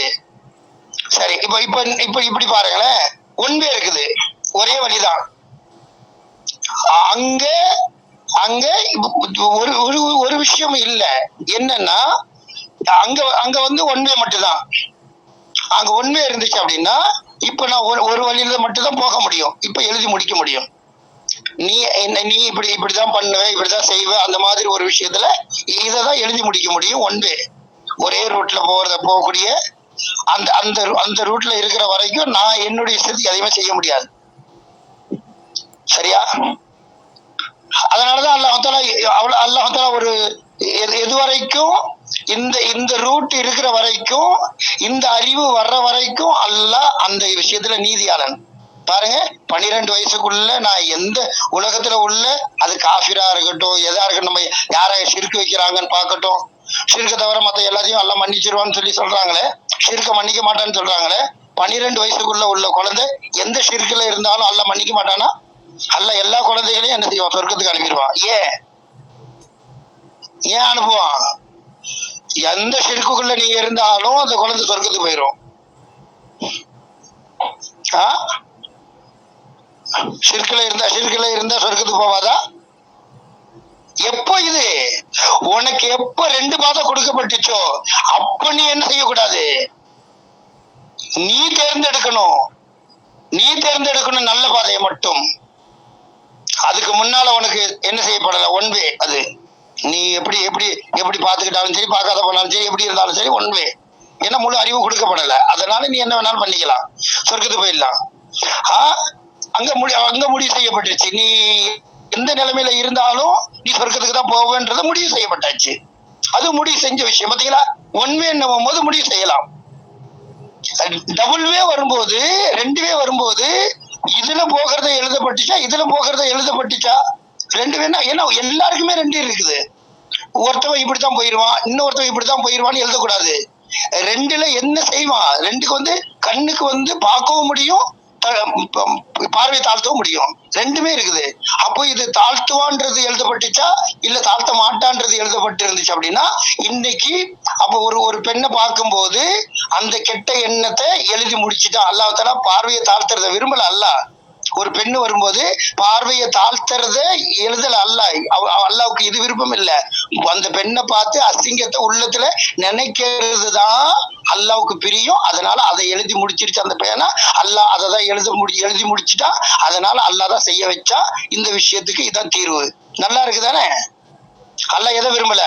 சரி, இப்ப இப்படி பாருங்களேன், ஒன்றே இருக்குது, ஒரே வழிதான். அங்க ஒரு விஷயம் இல்ல, என்னன்னா அங்க வந்து ஒன்றே மட்டும்தான். அங்க ஒன்றே இருந்துச்சு அப்படின்னா இப்ப நான் ஒரு வழியில மட்டும்தான் போக முடியும், இப்ப எழுதி முடிக்க முடியும். நீ இப்படிதான் பண்ணுவ, இப்படிதான் செய்வ, அந்த மாதிரி ஒரு விஷயத்துல இததான் எழுதி முடிக்க முடியும். ஒரே ரூட்ல போகக்கூடிய அந்த ரூட்ல இருக்கிற வரைக்கும் நான் என்னுடைய இஷ்டத்துக்கு எதையுமே செய்ய முடியாது, சரியா? அதனாலதான் அல்லாஹ் ஒரு எது வரைக்கும் இந்த ரூட் இருக்கிற வரைக்கும், இந்த அறிவு வர்ற வரைக்கும் அல்லாஹ் அந்த விஷயத்துல நீதியாளன். பாருங்க, 12 வயசுக்குள்ள நான் எந்த உலகத்துல உள்ள, அது காஃபிரா இருக்கட்டும், எதா இருக்கட்டும், நம்ம யார ஷிர்க் வைக்கிறாங்கன்னு பார்க்கட்டும், ஷிர்க தவிர மத்த எல்லாத்தையும் எல்லாம் மன்னிச்சிருவான்னு சொல்றாங்களே, ஷிர்க மன்னிக்க மாட்டான்னு சொல்றாங்களே. 12 வயசுக்குள்ள உள்ள குழந்தை எந்த ஷிர்குல இருந்தாலும் அல்லாஹ் மன்னிக்க மாட்டானா? அல்லாஹ் எல்லா குழந்தைகளையும் என்ன செய்வான்? சொர்க்கத்துக்கு அனுப்பிடுவான். ஏன் அனுப்புவான்? எந்த ஷிர்க்குள்ள நீங்க இருந்தாலும் அந்த குழந்தை சொர்க்கத்துக்கு போயிடும். ஷிர்குல இருந்தா சொர்க்கத்துக்கு போவாதா? எப்போ இது உனக்கு எப்ப 2 பாதை கொடுக்கப்பட்டுச்சோ அப்ப நீ என்ன செய்யக்கூடாது? நீ தேர்ந்தெடுக்கணும் நல்ல பாதையை மட்டும். அதுக்கு முன்னால உனக்கு என்ன செய்யப்படல? One way. அது நீ எப்படி பார்த்துக்கிட்டாலும் சரி, பார்க்காத போனாலும் சரி, எப்படி இருந்தாலும் சரி, ஒன் வே. ஏன்னா முழு அறிவு கொடுக்கப்படல. அதனால நீ என்ன வேணாலும் பண்ணிக்கலாம், சொர்க்கத்துக்கு போயிடலாம். அங்க முடிவு செய்யப்பட்டுச்சு. நீ எந்த நிலைமையில இருந்தாலும் நீ சொர்க்கத்துக்கு தான் போவேன்றது முடிவு செய்யப்பட்டாச்சு. அது முடிவு செஞ்ச விஷயம். பாத்தீங்களா, ஒன் வே போது முடிவு செய்யலாம். டபுள் வே வரும்போது, 2 வே வரும்போது, இதுல போகிறத எழுதப்பட்டுச்சா 2 வேணா. ஏன்னா எல்லாருக்குமே 2 இருக்குது. ஒருத்தவன் இப்படித்தான் போயிருவான், இன்னொருத்தவன் இப்படித்தான் போயிருவான்னு எழுதக்கூடாது. 2ல என்ன செய்வான்? 2க்கு கண்ணுக்கு பார்க்கவும் முடியும், பார்வையை தாழ்த்தவும் முடியும். 2மே இருக்குது. அப்போ இது தாழ்த்துவான்றது எழுதப்பட்டுச்சா இல்ல தாழ்த்த மாட்டான்றது எழுதப்பட்டு இருந்துச்சு அப்படின்னா, இன்னைக்கு அப்போ ஒரு பெண்ணை பார்க்கும்போது அந்த கெட்ட எண்ணத்தை எழுதி முடிச்சுட்டான். அல்லாஹ் தஆலா பார்வையை தாழ்த்துறத விரும்பல. அல்லாஹ் ஒரு பெண்ணு வரும்போது பார்வையை தாழ்த்துறத எழுதல. அல்லாஹ்வுக்கு இது விருப்பம் இல்ல. அந்த பெண்ணை பார்த்து அசிங்கத்தை உள்ளத்துல நினைக்கிறது தான் அல்லாஹ்வுக்கு பிரியம். அதனால அதை எழுதி முடிச்சிருச்சு அந்த பேனா. அல்லாஹ் அதை தான் எழுதி முடிச்சுட்டா. அதனால அல்லாஹ் தான் செய்ய வச்சா. இந்த விஷயத்துக்கு இதான் தீர்வு. நல்லா இருக்குதானே? அல்லாஹ் எதை விரும்பல?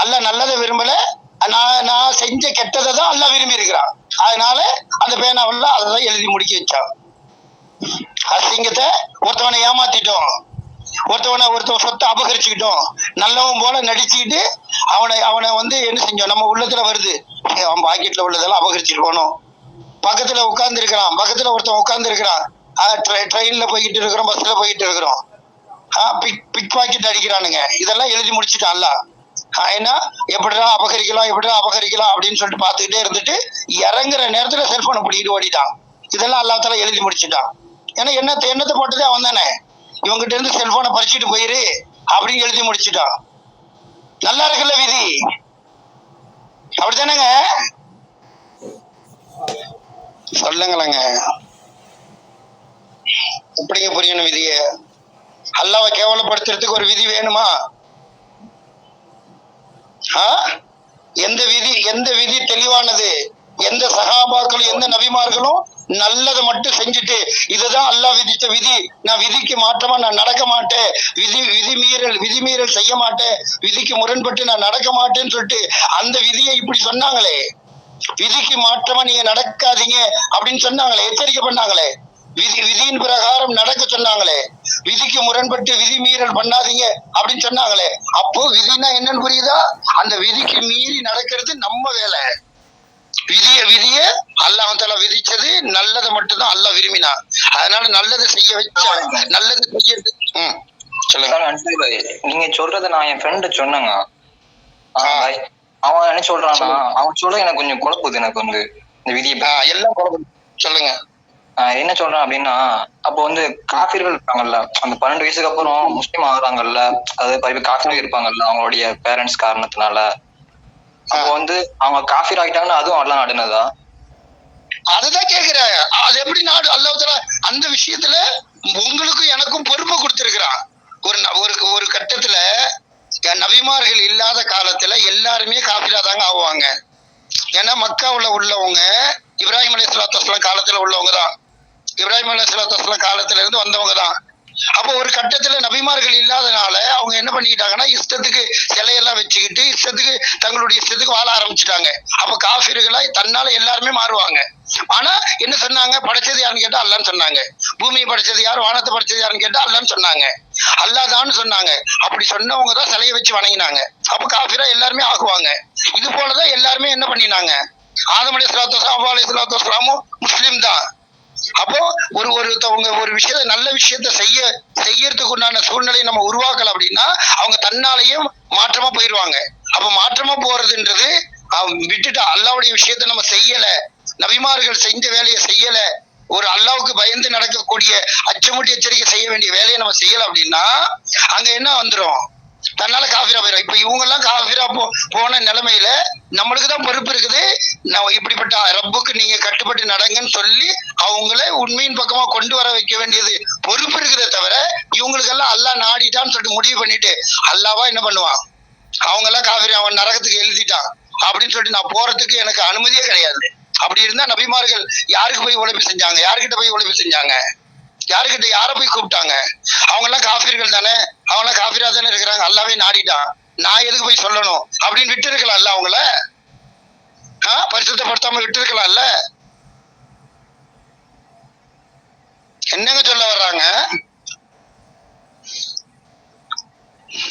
அல்லாஹ் நல்லதை விரும்பல. நான் செஞ்ச கெட்டதை தான் அல்லாஹ் விரும்பி இருக்கிறான். அதனால அந்த பேனாவெல்லாம் அதை தான் எழுதி முடிக்க வச்சான். அசிங்கத்தை ஒருத்தவனை ஏமாத்திட்டோம், ஒருத்தவன் சொத்தை அபகரிச்சுக்கிட்டோம், நல்லவன் போல நடிச்சுக்கிட்டு அவனை என்ன செஞ்சோம்? நம்ம உள்ளத்துல வருது, அவன் பாக்கெட்ல உள்ளதெல்லாம் அபகரிச்சுட்டு போனோம். பக்கத்துல ஒருத்தன் உட்கார்ந்து இருக்கிறான். ட்ரெயின்ல போய்கிட்டு இருக்கிறோம், பஸ்ல போயிட்டு இருக்கிறோம். பிக் பாக்கெட் அடிக்கிறானுங்க. இதெல்லாம் எழுதி முடிச்சுட்டான்ல. ஏன்னா எப்படிடா அபகரிக்கலாம் அப்படின்னு சொல்லிட்டு பார்த்துக்கிட்டே இருந்துட்டு இறங்குற நேரத்துல செல்போனை பிடிக்கிட்டு ஓடிட்டான். இதெல்லாம் அல்லாஹ் தஆலா எழுதி முடிச்சுட்டான். ஏன்னா எண்ணத்தை போட்டதே அவன் தானே. இவங்கிட்ட இருந்து செல்போனை பறிச்சுட்டு போயிரு அப்படின்னு எழுதி முடிச்சுட்டான். நல்லா இருக்குல்ல விதி? அப்படித்தானேங்க? சொல்லுங்களேங்க, எப்படிங்க புரியணும் விதிய? அல்லாஹ்வை கேவலப்படுத்துறதுக்கு ஒரு விதி வேணுமா? எந்த விதி தெளிவானது? எந்த சஹாபாக்களும் எந்த நபிமார்களும் நல்லதை மட்டும் செஞ்சுட்டு இதுதான் அல்லாஹ் விதித்த விதி, நான் விதிக்கு மாற்றமா நான் நடக்க மாட்டேன், விதிமீறல் செய்ய மாட்டேன், விதிக்கு முரண்பட்டு நான் நடக்க மாட்டேன்னு சொல்லிட்டு அந்த விதியை இப்படி சொன்னாங்களே, விதிக்கு மாற்றமா நீங்க நடக்காதீங்க அப்படின்னு சொன்னாங்களே, எச்சரிக்கை பண்ணாங்களே, விதியின் பிரகாரம் நடக்க சொன்னாங்களே, விதிக்கு முரண்பட்டு விதி மீறல் பண்ணாதீங்க அப்படின்னு சொன்னாங்களே. அப்போ விதினா என்னன்னு புரியுதா? அந்த விதிக்கு மீறி நடக்கிறது நம்ம வேலை. விதிய அல்லாஹ் தஆலா விதிச்சது நல்லதை மட்டும்தான் அல்லாஹ் விரும்பினா. அதனால நல்லதை செய்ய வச்சா, நல்லது செய்யறது. சொல்லுங்க. நீங்க சொல்றத நான் என் ஃப்ரெண்ட் சொன்னேங்க. அவன் என்ன சொல்றான்னா, அவன் சொல்றது எனக்கு கொஞ்சம் குழப்புது. எனக்கு இந்த விதியை எல்லாம் குழப்பம். சொல்லுங்க. என்ன சொல்றான் அப்படின்னா, அப்போ காஃபிர்கள் இருப்பாங்கல்ல, அந்த 12 வயசுக்கு அப்புறம் முஸ்லீம் ஆகுறாங்கல்ல, அதாவது காஃபிர்கள் இருப்பாங்கல்ல அவங்களுடைய பேரண்ட்ஸ் காரணத்தினால, அப்போ அவங்க காஃபிர் ஆகிட்டாங்கன்னா அதுவும் அல்லாஹ் நாடுனதா? அதுதான் கேக்குறேன். அது எப்படி நாடு? அல்லாஹ் தஆலா அந்த விஷயத்துல உங்களுக்கும் எனக்கும் பொறுப்பு கொடுத்திருக்கிறான். ஒரு கட்டத்துல நபிமார்கள் இல்லாத காலத்துல எல்லாருமே காஃபிரா தாங்க ஆவாங்க. ஏன்னா மக்காவுல உள்ளவங்க இப்ராஹிம் அலைஹிஸ்ஸலாத்து வஸ்ஸலாம் காலத்துல உள்ளவங்க தான். இப்ராஹிம் அலைஹிஸ்ஸலாத்து வஸ்ஸலாம் காலத்துல இருந்து வந்தவங்க தான். அப்போ ஒரு கட்டத்துல நபிமார்கள் இல்லாதனால அவங்க என்ன பண்ணிக்கிட்டாங்கன்னா, இஷ்டத்துக்கு சிலையெல்லாம் வச்சுக்கிட்டு தங்களுடைய இஷ்டத்துக்கு வாழ ஆரம்பிச்சுட்டாங்க. அப்ப காஃபிர்களாய் தன்னால எல்லாருமே மாறுவாங்க. ஆனா என்ன சொன்னாங்க? படைச்சது யாருன்னு கேட்டா அல்லாஹ்னு சொன்னாங்க. பூமியை படைச்சது யாரு, வானத்தை படைச்சது யாருன்னு கேட்டா அல்லாஹ்னு சொன்னாங்க. அல்லாஹ் தான் சொன்னாங்க. அப்படி சொன்னவங்க தான் சிலையை வச்சு வணங்கினாங்க. அப்ப காஃபிரா எல்லாருமே ஆகுவாங்க. இது போலதான் எல்லாருமே என்ன பண்ணினாங்க? ஆதம் அலைஹிஸ்ஸலாத்து வஸ்ஸலாம், ஹவ்வா அலைஹிஸ்ஸலாத்து வஸ்ஸலாமும் முஸ்லிம் தான். அப்போ ஒருத்தவங்க ஒரு விஷயத்த, நல்ல விஷயத்த செய்யறதுக்கு உண்டான சூழ்நிலையை நம்ம உருவாக்கல அப்படின்னா அவங்க தன்னாலேயும் மாற்றமா போயிருவாங்க. அப்ப மாற்றமா போறதுன்றது விட்டுட்டா அல்லாஹ்வுடைய விஷயத்த நம்ம செய்யல, நபிமார்கள் செஞ்ச வேலையை செய்யல, ஒரு அல்லாஹ்வுக்கு பயந்து நடக்கக்கூடிய அச்சமூட்டி எச்சரிக்கை செய்ய வேண்டிய வேலையை நம்ம செய்யல அப்படின்னா அங்க என்ன வந்துரும்? தன்னால காஃபிரா போயிடும். இப்ப இவங்க எல்லாம் காஃபிரா போன நிலைமையில நம்மளுக்கு தான் பொறுப்பு இருக்குது. இப்படிப்பட்ட ரப்புக்கு நீங்க கட்டுப்பட்டு நடங்கன்னு சொல்லி அவங்கள உண்மையின் பக்கமா கொண்டு வர வைக்க வேண்டியது பொறுப்பு இருக்குதே தவிர இவங்களுக்கெல்லாம் அல்லாஹ் நாடிட்டான்னு சொல்லிட்டு முடிவு பண்ணிட்டு அல்லாவா என்ன பண்ணுவான், அவங்க எல்லாம் காஃபிரா அவன் நரகத்துக்கு எழுதிட்டான் அப்படின்னு சொல்லிட்டு நான் போறதுக்கு எனக்கு அனுமதியே கிடையாது. அப்படி இருந்தா நபிமார்கள் யாருக்கு போய் உழைப்பு செஞ்சாங்க, யாருக்கிட்ட போய் உழைப்பு செஞ்சாங்க, யாருக்கிட்ட யாரை போய் கூப்பிட்டாங்க? அவங்க எல்லாம் காஃபிர்கள் தானே, அவங்க எல்லாம் காஃபிரா தானே இருக்கிறாங்க, அல்லாவே நாடிட்டான், நான் எதுக்கு போய் சொல்லணும் அப்படின்னு விட்டு இருக்கலாம்ல, அவங்கள பரிசுத்தப்படுத்தாம விட்டு இருக்கலாம்ல. என்னங்க சொல்ல வர்றாங்க?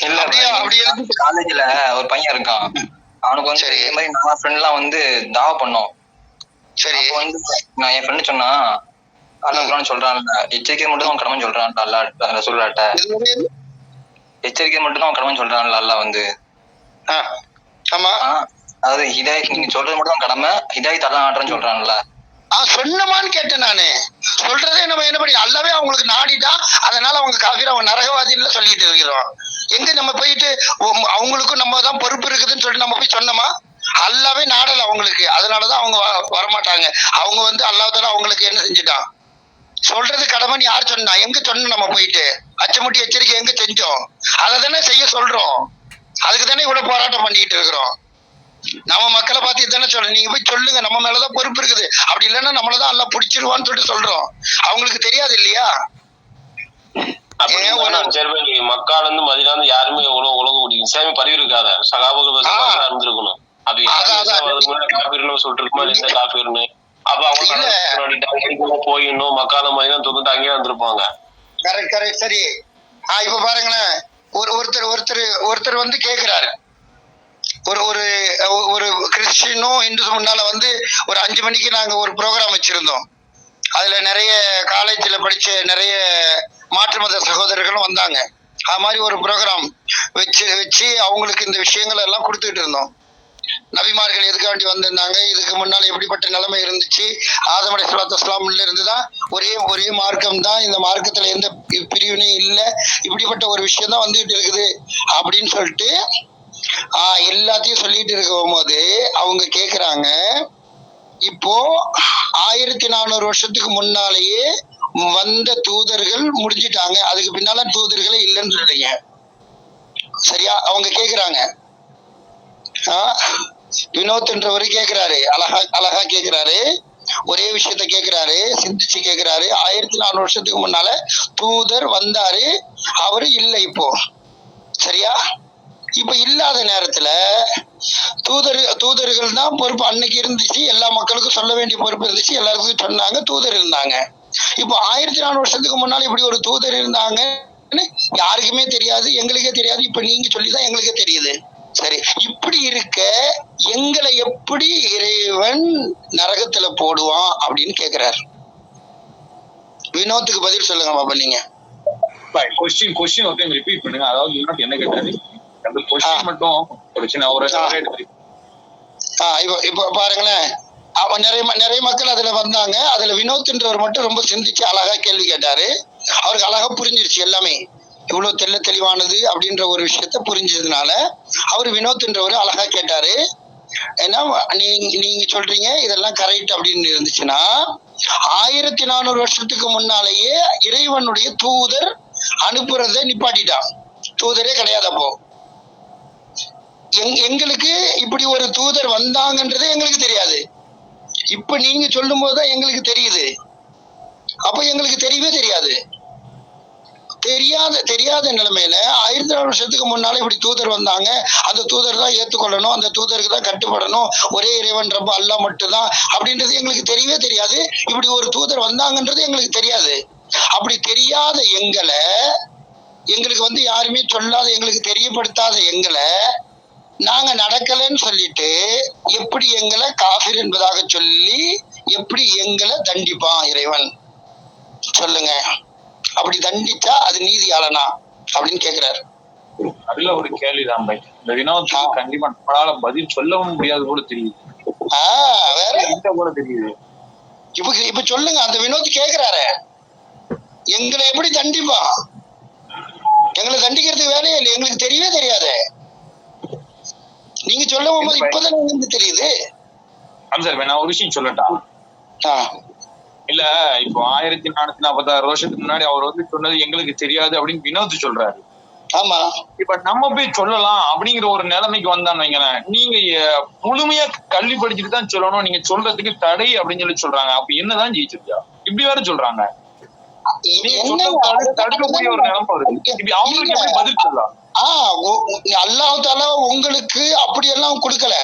இல்ல காலேஜ்ல ஒரு பையன் இருக்கான், அவனுக்கு வந்து இதே மாதிரி நம்ம ஃப்ரெண்ட் எல்லாம் வந்து தாவா பண்ணோம். சரி, வந்து நான் என் ஃப்ரெண்டு சொன்னா அல்ல சொல்றான்ல, எச்சரிக்கை மட்டும் தான் கடமை சொல்றான் அல்ல சொல்றாட்ட, எச்சரிக்கை மட்டும் தான் கடமை சொல்றான்ல அல்ல வந்து. ஆமா, அதாவது ஹிதாயத் நீங்க சொல்றது மட்டும் தான் கடமை, ஹிதாயத் அல்ல ஆட்டுறேன்னு சொல்றான்ல. சொன்னமான்னு கேட்டேன் நானு. சொல்றதே நம்ம என்ன பண்ணி அல்லாவே அவங்களுக்கு நாடிட்டா, அதனால அவங்க காஃபிரா அவங்க நரகவாதின்னு சொல்லிட்டு இருக்கிறோம். எங்க நம்ம போயிட்டு அவங்களுக்கும் நம்ம தான் பொறுப்பு இருக்குதுன்னு சொல்லிட்டு நம்ம போய் சொன்னோமா? அல்லாவே நாடல அவங்களுக்கு, அதனாலதான் அவங்க வரமாட்டாங்க. அவங்க வந்து அல்லாஹ்தால அவங்களுக்கு என்ன செஞ்சுட்டான், சொல்றது கடமைன்னு யார் சொன்னா? எங்க சொன்னோம் நம்ம போயிட்டு அச்சமுட்டி எச்சரிக்கை எங்க செஞ்சோம்? அதை தானே செய்ய சொல்றோம். அதுக்கு தானே இவ்வளவு போராட்டம் பண்ணிட்டு இருக்கிறோம். நம்ம மக்களை பார்த்து தானே சொல்றோம், நீங்க போய் சொல்லுங்க, நம்ம மேலதான் பொறுப்பு இருக்குது, அப்படி இல்லைன்னா நம்மளதான் எல்லாம் பிடிச்சிருவான்னு சொல்லிட்டு சொல்றோம். அவங்களுக்கு தெரியாது இல்லையா? மக்கால இருந்து மதினா இருந்து யாருமே உலக முடியும் இஸ்லாமிய பதிவு இருக்காத சகாபுகள் இருந்திருக்கணும். அது சொல்லிட்டு இருக்குமா எந்த காஃபிர்னு? அப்ப அவங்க போயிடணும், மக்கால மதினா தொண்ணூத்தி அங்கேயே வந்திருப்பாங்க. கரெக்ட் கரெக்ட், சரி. இப்ப பாருங்களேன், ஒருத்தர் வந்து கேக்குறாரு, ஒரு ஒரு ஒரு கிறிஸ்டியனும் இந்துஸ் முன்னால வந்து ஒரு 5 மணிக்கு நாங்க ஒரு ப்ரோக்ராம் வச்சிருந்தோம். அதுல நிறைய காலேஜ்ல படிச்ச நிறைய மாற்று மத சகோதரர்களும் வந்தாங்க. அது மாதிரி ஒரு ப்ரோக்ராம் வச்சு அவங்களுக்கு இந்த விஷயங்கள் எல்லாம் கொடுத்துட்டு இருந்தோம். நபிமார்கள் எதுக்காண்டி வந்திருந்தாங்க, இதுக்கு முன்னால் எப்படிப்பட்ட நிலைமை இருந்துச்சு, ஆதம் அலைஹிஸ்ஸலாத்து வஸ்ஸலாம்ல இருந்துதான் ஒரே மார்க்கம் தான், இந்த மார்க்கத்துல எந்த பிரிவினையும் இல்லை, இப்படிப்பட்ட ஒரு விஷயம் தான் வந்துட்டு இருக்குது அப்படின்னு சொல்லிட்டு எல்லாத்தையும் சொல்லிட்டு இருக்கும் போது அவங்க கேக்குறாங்க, இப்போ 1400 வருஷத்துக்கு முன்னாலேயே வந்த தூதர்கள் முடிஞ்சிட்டாங்க, அதுக்கு பின்னால தூதர்களே இல்லைன்னு சொல்றீங்க, சரியா? அவங்க கேக்குறாங்க. வினோத்ன்றவரு கேக்குறாரு, அழகா கேக்குறாரு, ஒரே விஷயத்த கேக்குறாரு, சிந்திச்சு கேக்குறாரு. 1400 வருஷத்துக்கு முன்னால தூதர் வந்தாரு, அவரு இல்லை இப்போ, சரியா? இப்ப இல்லாத நேரத்துல தூதர்கள் தான் பொறுப்பு அன்னைக்கு இருந்துச்சு, எல்லா மக்களுக்கும் சொல்ல வேண்டிய பொறுப்பு இருந்துச்சு, எல்லாருக்கும் சொன்னாங்க, தூதர் இருந்தாங்க. இப்போ 1400 வருஷத்துக்கு முன்னால இப்படி ஒரு தூதர் இருந்தாங்கன்னு யாருக்குமே தெரியாது, எங்களுக்கே தெரியாது, இப்ப நீங்க சொல்லிதான் எங்களுக்கே தெரியுது. சரி, இப்படி இருக்க எங்களை எப்படி இறைவன் நரகத்துல போடுவான் அப்படின்னு கேக்குறாரு. வினோத்துக்கு பதில் சொல்லுங்க பாப்பா நீங்க. கொஸ்டின் ஓகே ரிப்பீட் பண்ணுங்க. அதாவது என்ன கேட்டாரு அந்த கொஸ்டின் மட்டும் ஒரு சின்ன ஒரு இப்ப பாருங்களேன், நிறைய மக்கள் அதுல வந்தாங்க. அதுல வினோத்ன்றவர் மட்டும் ரொம்ப சிந்திச்சு அழகா கேள்வி கேட்டாரு. அவருக்கு அழகா புரிஞ்சிருச்சு எல்லாமே, இவ்வளவு தெளிவானது அப்படின்ற ஒரு விஷயத்த புரிஞ்சதுனால அவர் வினோத்ன்றவர் அழகா கேட்டாரு. ஏன்னா நீங்க சொல்றீங்க இதெல்லாம் கரெக்ட் அப்படின்னு இருந்துச்சுன்னா 1400 வருஷத்துக்கு முன்னாலேயே இறைவனுடைய தூதர் அனுப்புறத நிப்பாட்டிட்டான், தூதரே கிடையாது. அப்போ எங்களுக்கு இப்படி ஒரு தூதர் வந்தாங்கன்றது எங்களுக்கு தெரியாது, இப்ப நீங்க சொல்லும் போதுதான் எங்களுக்கு தெரியுது. அப்ப எங்களுக்கு தெரியவே தெரியாது. தெரியாத நிலைமையில 1400 வருஷத்துக்கு முன்னால இப்படி தூதர் வந்தாங்க, அந்த தூதர் தான் ஏத்துக்கொள்ளணும், அந்த தூதருக்கு தான் கட்டுப்படணும், ஒரே இறைவன் ரப்ப அல்லாஹ் மட்டும்தான் அப்படின்றது எங்களுக்கு தெரியவே தெரியாது. இப்படி ஒரு தூதர் வந்தாங்கன்றது எங்களுக்கு தெரியாது. அப்படி தெரியாத எங்களுக்கு வந்து யாருமே சொல்லாத, எங்களுக்கு தெரியப்படுத்தாத எங்களை நாங்க நடக்கலன்னு சொல்லிட்டு எப்படி எங்களை காஃபிர் என்பதாக சொல்லி எப்படி எங்களை தண்டிப்பான் இறைவன் சொல்லுங்க? அப்படி தண்டிச்சா அது நீதியாளனா அப்படின்னு கேக்குறாரு. அதுல ஒரு கேள்விதான் பை, இந்த வினோத்துக்கு கண்டிப்பா நம்மளால பதில் சொல்லவும் முடியாது போல தெரியுது. வேற போல தெரியுது. இப்ப சொல்லுங்க, அந்த வினோத் கேக்குறாரு, எங்களை எப்படி தண்டிப்பான்? எங்களை கண்டிக்கிறதுக்கு வேலையே இல்லை, எங்களுக்கு தெரியவே தெரியாது. நீங்க சொல்லும் போது இப்பதான் எங்களுக்கு தெரியுது. சார் நான் ஒரு விஷயம் சொல்லட்டா? இல்ல இப்போ 1446 வருஷத்துக்கு முன்னாடி அவர் வந்து சொன்னது எங்களுக்கு தெரியாது அப்படின்னு வினோத் சொல்றாரு. ஆமா, இப்ப நம்ம போய் சொல்லலாம் அப்படிங்கிற ஒரு நிலைமைக்கு வந்தான்னு வைங்களேன். நீங்க முழுமையா கல்வி படிச்சுட்டு தான் சொல்லணும், நீங்க சொல்றதுக்கு தடை அப்படின்னு சொல்றாங்க. அப்ப என்னதான் ஜெயிச்சிருக்கா? இப்படி வேற சொல்றாங்க. தடுக்கக்கூடிய ஒரு நிலைமை வருது. இப்படி அவங்களுக்கு எப்படி பதில் சொல்லலாம்? அல்லாஹ் தஆலா உங்களுக்கு அப்படியெல்லாம் கொடுக்கல,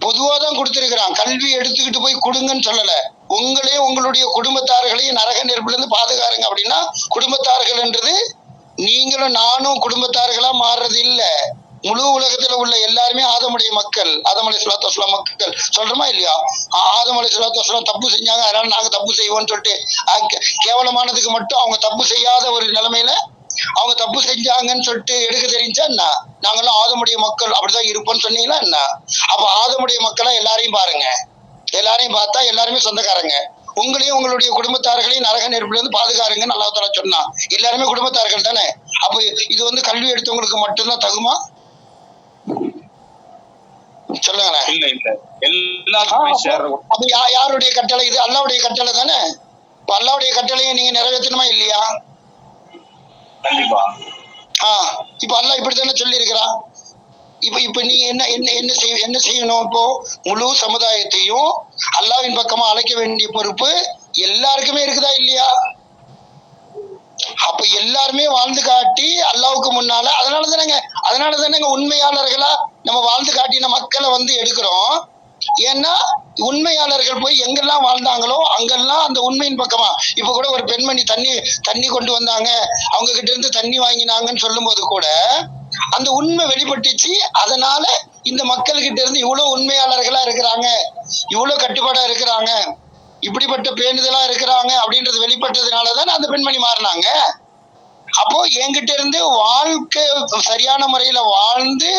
பொதுவாதான் கொடுத்திருக்கிறான். கல்வி எடுத்துக்கிட்டு போய் கொடுங்கன்னு சொல்லல. உங்களையும் உங்களுடைய குடும்பத்தார்களையும் நரக நெருப்புல இருந்து பாதுகாருங்க. அப்படின்னா குடும்பத்தார்கள் என்றது நீங்களும் நானும் குடும்பத்தார்களா மாறுறது இல்ல. முழு உலகத்துல உள்ள எல்லாருமே ஆதமுடைய மக்கள், ஆதம் அலைஹிஸ்ஸலாத்து வஸ்ஸலாம் மக்கள். சொல்றோமா இல்லையா? ஆதம் அலைஹிஸ்ஸலாத்து வஸ்ஸலாம் தப்பு செஞ்சாங்க, அதனால நாங்க தப்பு செய்வோம்னு சொல்லிட்டு கேவலமானதுக்கு மட்டும் அவங்க தப்பு செய்யாத ஒரு நிலைமையில அவங்க தப்பு செஞ்சாங்கன்னு சொல்லிட்டு எடுக்க தெரிஞ்சா என்ன? நாங்கெல்லாம் ஆதமுடைய மக்கள் அப்படிதான் இருப்போம்னு சொன்னீங்களா என்ன? அப்ப ஆதமுடைய மக்களா எல்லாரையும் பாருங்க, எல்லாரையும் பார்த்தா எல்லாருமே சொந்தக்காரங்க. உங்களையும் உங்களுடைய குடும்பத்தார்களையும் நரக நெருப்புல இருந்து பாதுகாருங்கன்னு அல்லாஹ் தஆலா சொன்னா. எல்லாருமே குடும்பத்தார்கள் தானே. அப்ப இது வந்து கல்வி எடுத்தவங்களுக்கு மட்டும்தான் தகுமா? சொல்லுங்களேன். இல்ல இல்ல, எல்லாருக்குமே சேர்றோம். அப்ப யாருடைய கட்டளை இது? அல்லாஹ்வுடைய கட்டளை தானே. இப்ப அல்லாஹ்வுடைய கட்டளையை நீங்க நிறைவேற்றணுமா இல்லையா? கண்டிப்பா. இப்ப அல்லாஹ் இப்படித்தானே சொல்லி இருக்கிறான். இப்ப நீ என்ன செய்யணும்? இப்போ முழு சமுதாயத்தையும் அல்லாஹ்வின் பக்கமா அழைக்க வேண்டிய பொறுப்பு எல்லாருக்குமே இருக்குதா இல்லையா? அப்ப எல்லாருமே வாழ்ந்து காட்டி அல்லாஹ்வுக்கு முன்னால, அதனாலதானங்க உண்மையாளர்களா நம்ம வாழ்ந்து காட்டின மக்களை வந்து எடுக்கிறோம். ஏன்னா உண்மையாளர்கள் போய் எங்கெல்லாம் வாழ்ந்தாங்களோ அங்கெல்லாம் அந்த உண்மையின் பக்கமா. இப்ப கூட ஒரு பெண்மணி தண்ணி கொண்டு வந்தாங்க, அவங்க கிட்ட இருந்து தண்ணி வாங்கினாங்கன்னு சொல்லும் போது கூட அந்த உண்மை வெளிப்பட்டுச்சு. அதனால இந்த மக்கள் கிட்ட இருந்து இவ்வளவு உண்மையாளர்களா இருக்கிறாங்க, இவ்வளவு கட்டுப்பாடா இருக்கிறாங்க, இப்படிப்பட்ட பேணுதலா இருக்கிறாங்க அப்படின்றது வெளிப்பட்டதுனாலதான் அந்த பெண்மணி மாறினாங்க. அப்போ என்கிட்ட இருந்து வாழ்க்கை சரியான முறையில வாழ்ந்து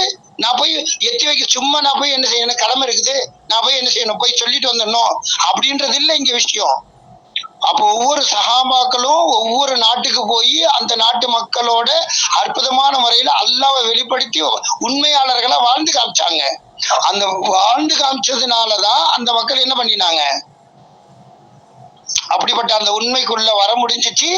நான் போய் எத்தி வைக்க, சும்மா நான் போய் என்ன செய்யணும், கடமை இருக்குது, நான் போய் என்ன செய்யணும், போய் சொல்லிட்டு வந்துடணும் அப்படின்றது இல்லை இங்க விஷயம். அப்போ ஒவ்வொரு சஹாபாக்களும் ஒவ்வொரு நாட்டுக்கு போய் அந்த நாட்டு மக்களோட அற்புதமான முறையில அல்லாஹ்வை வெளிப்படுத்தி உண்மையாளர்களா வாழ்ந்து காமிச்சாங்க. அந்த வாழ்ந்து காமிச்சதுனாலதான் அந்த மக்கள் என்ன பண்ணினாங்க, அப்படிப்பட்ட அந்த உண்மைக்குள்ள வர முடிஞ்சிச்சு.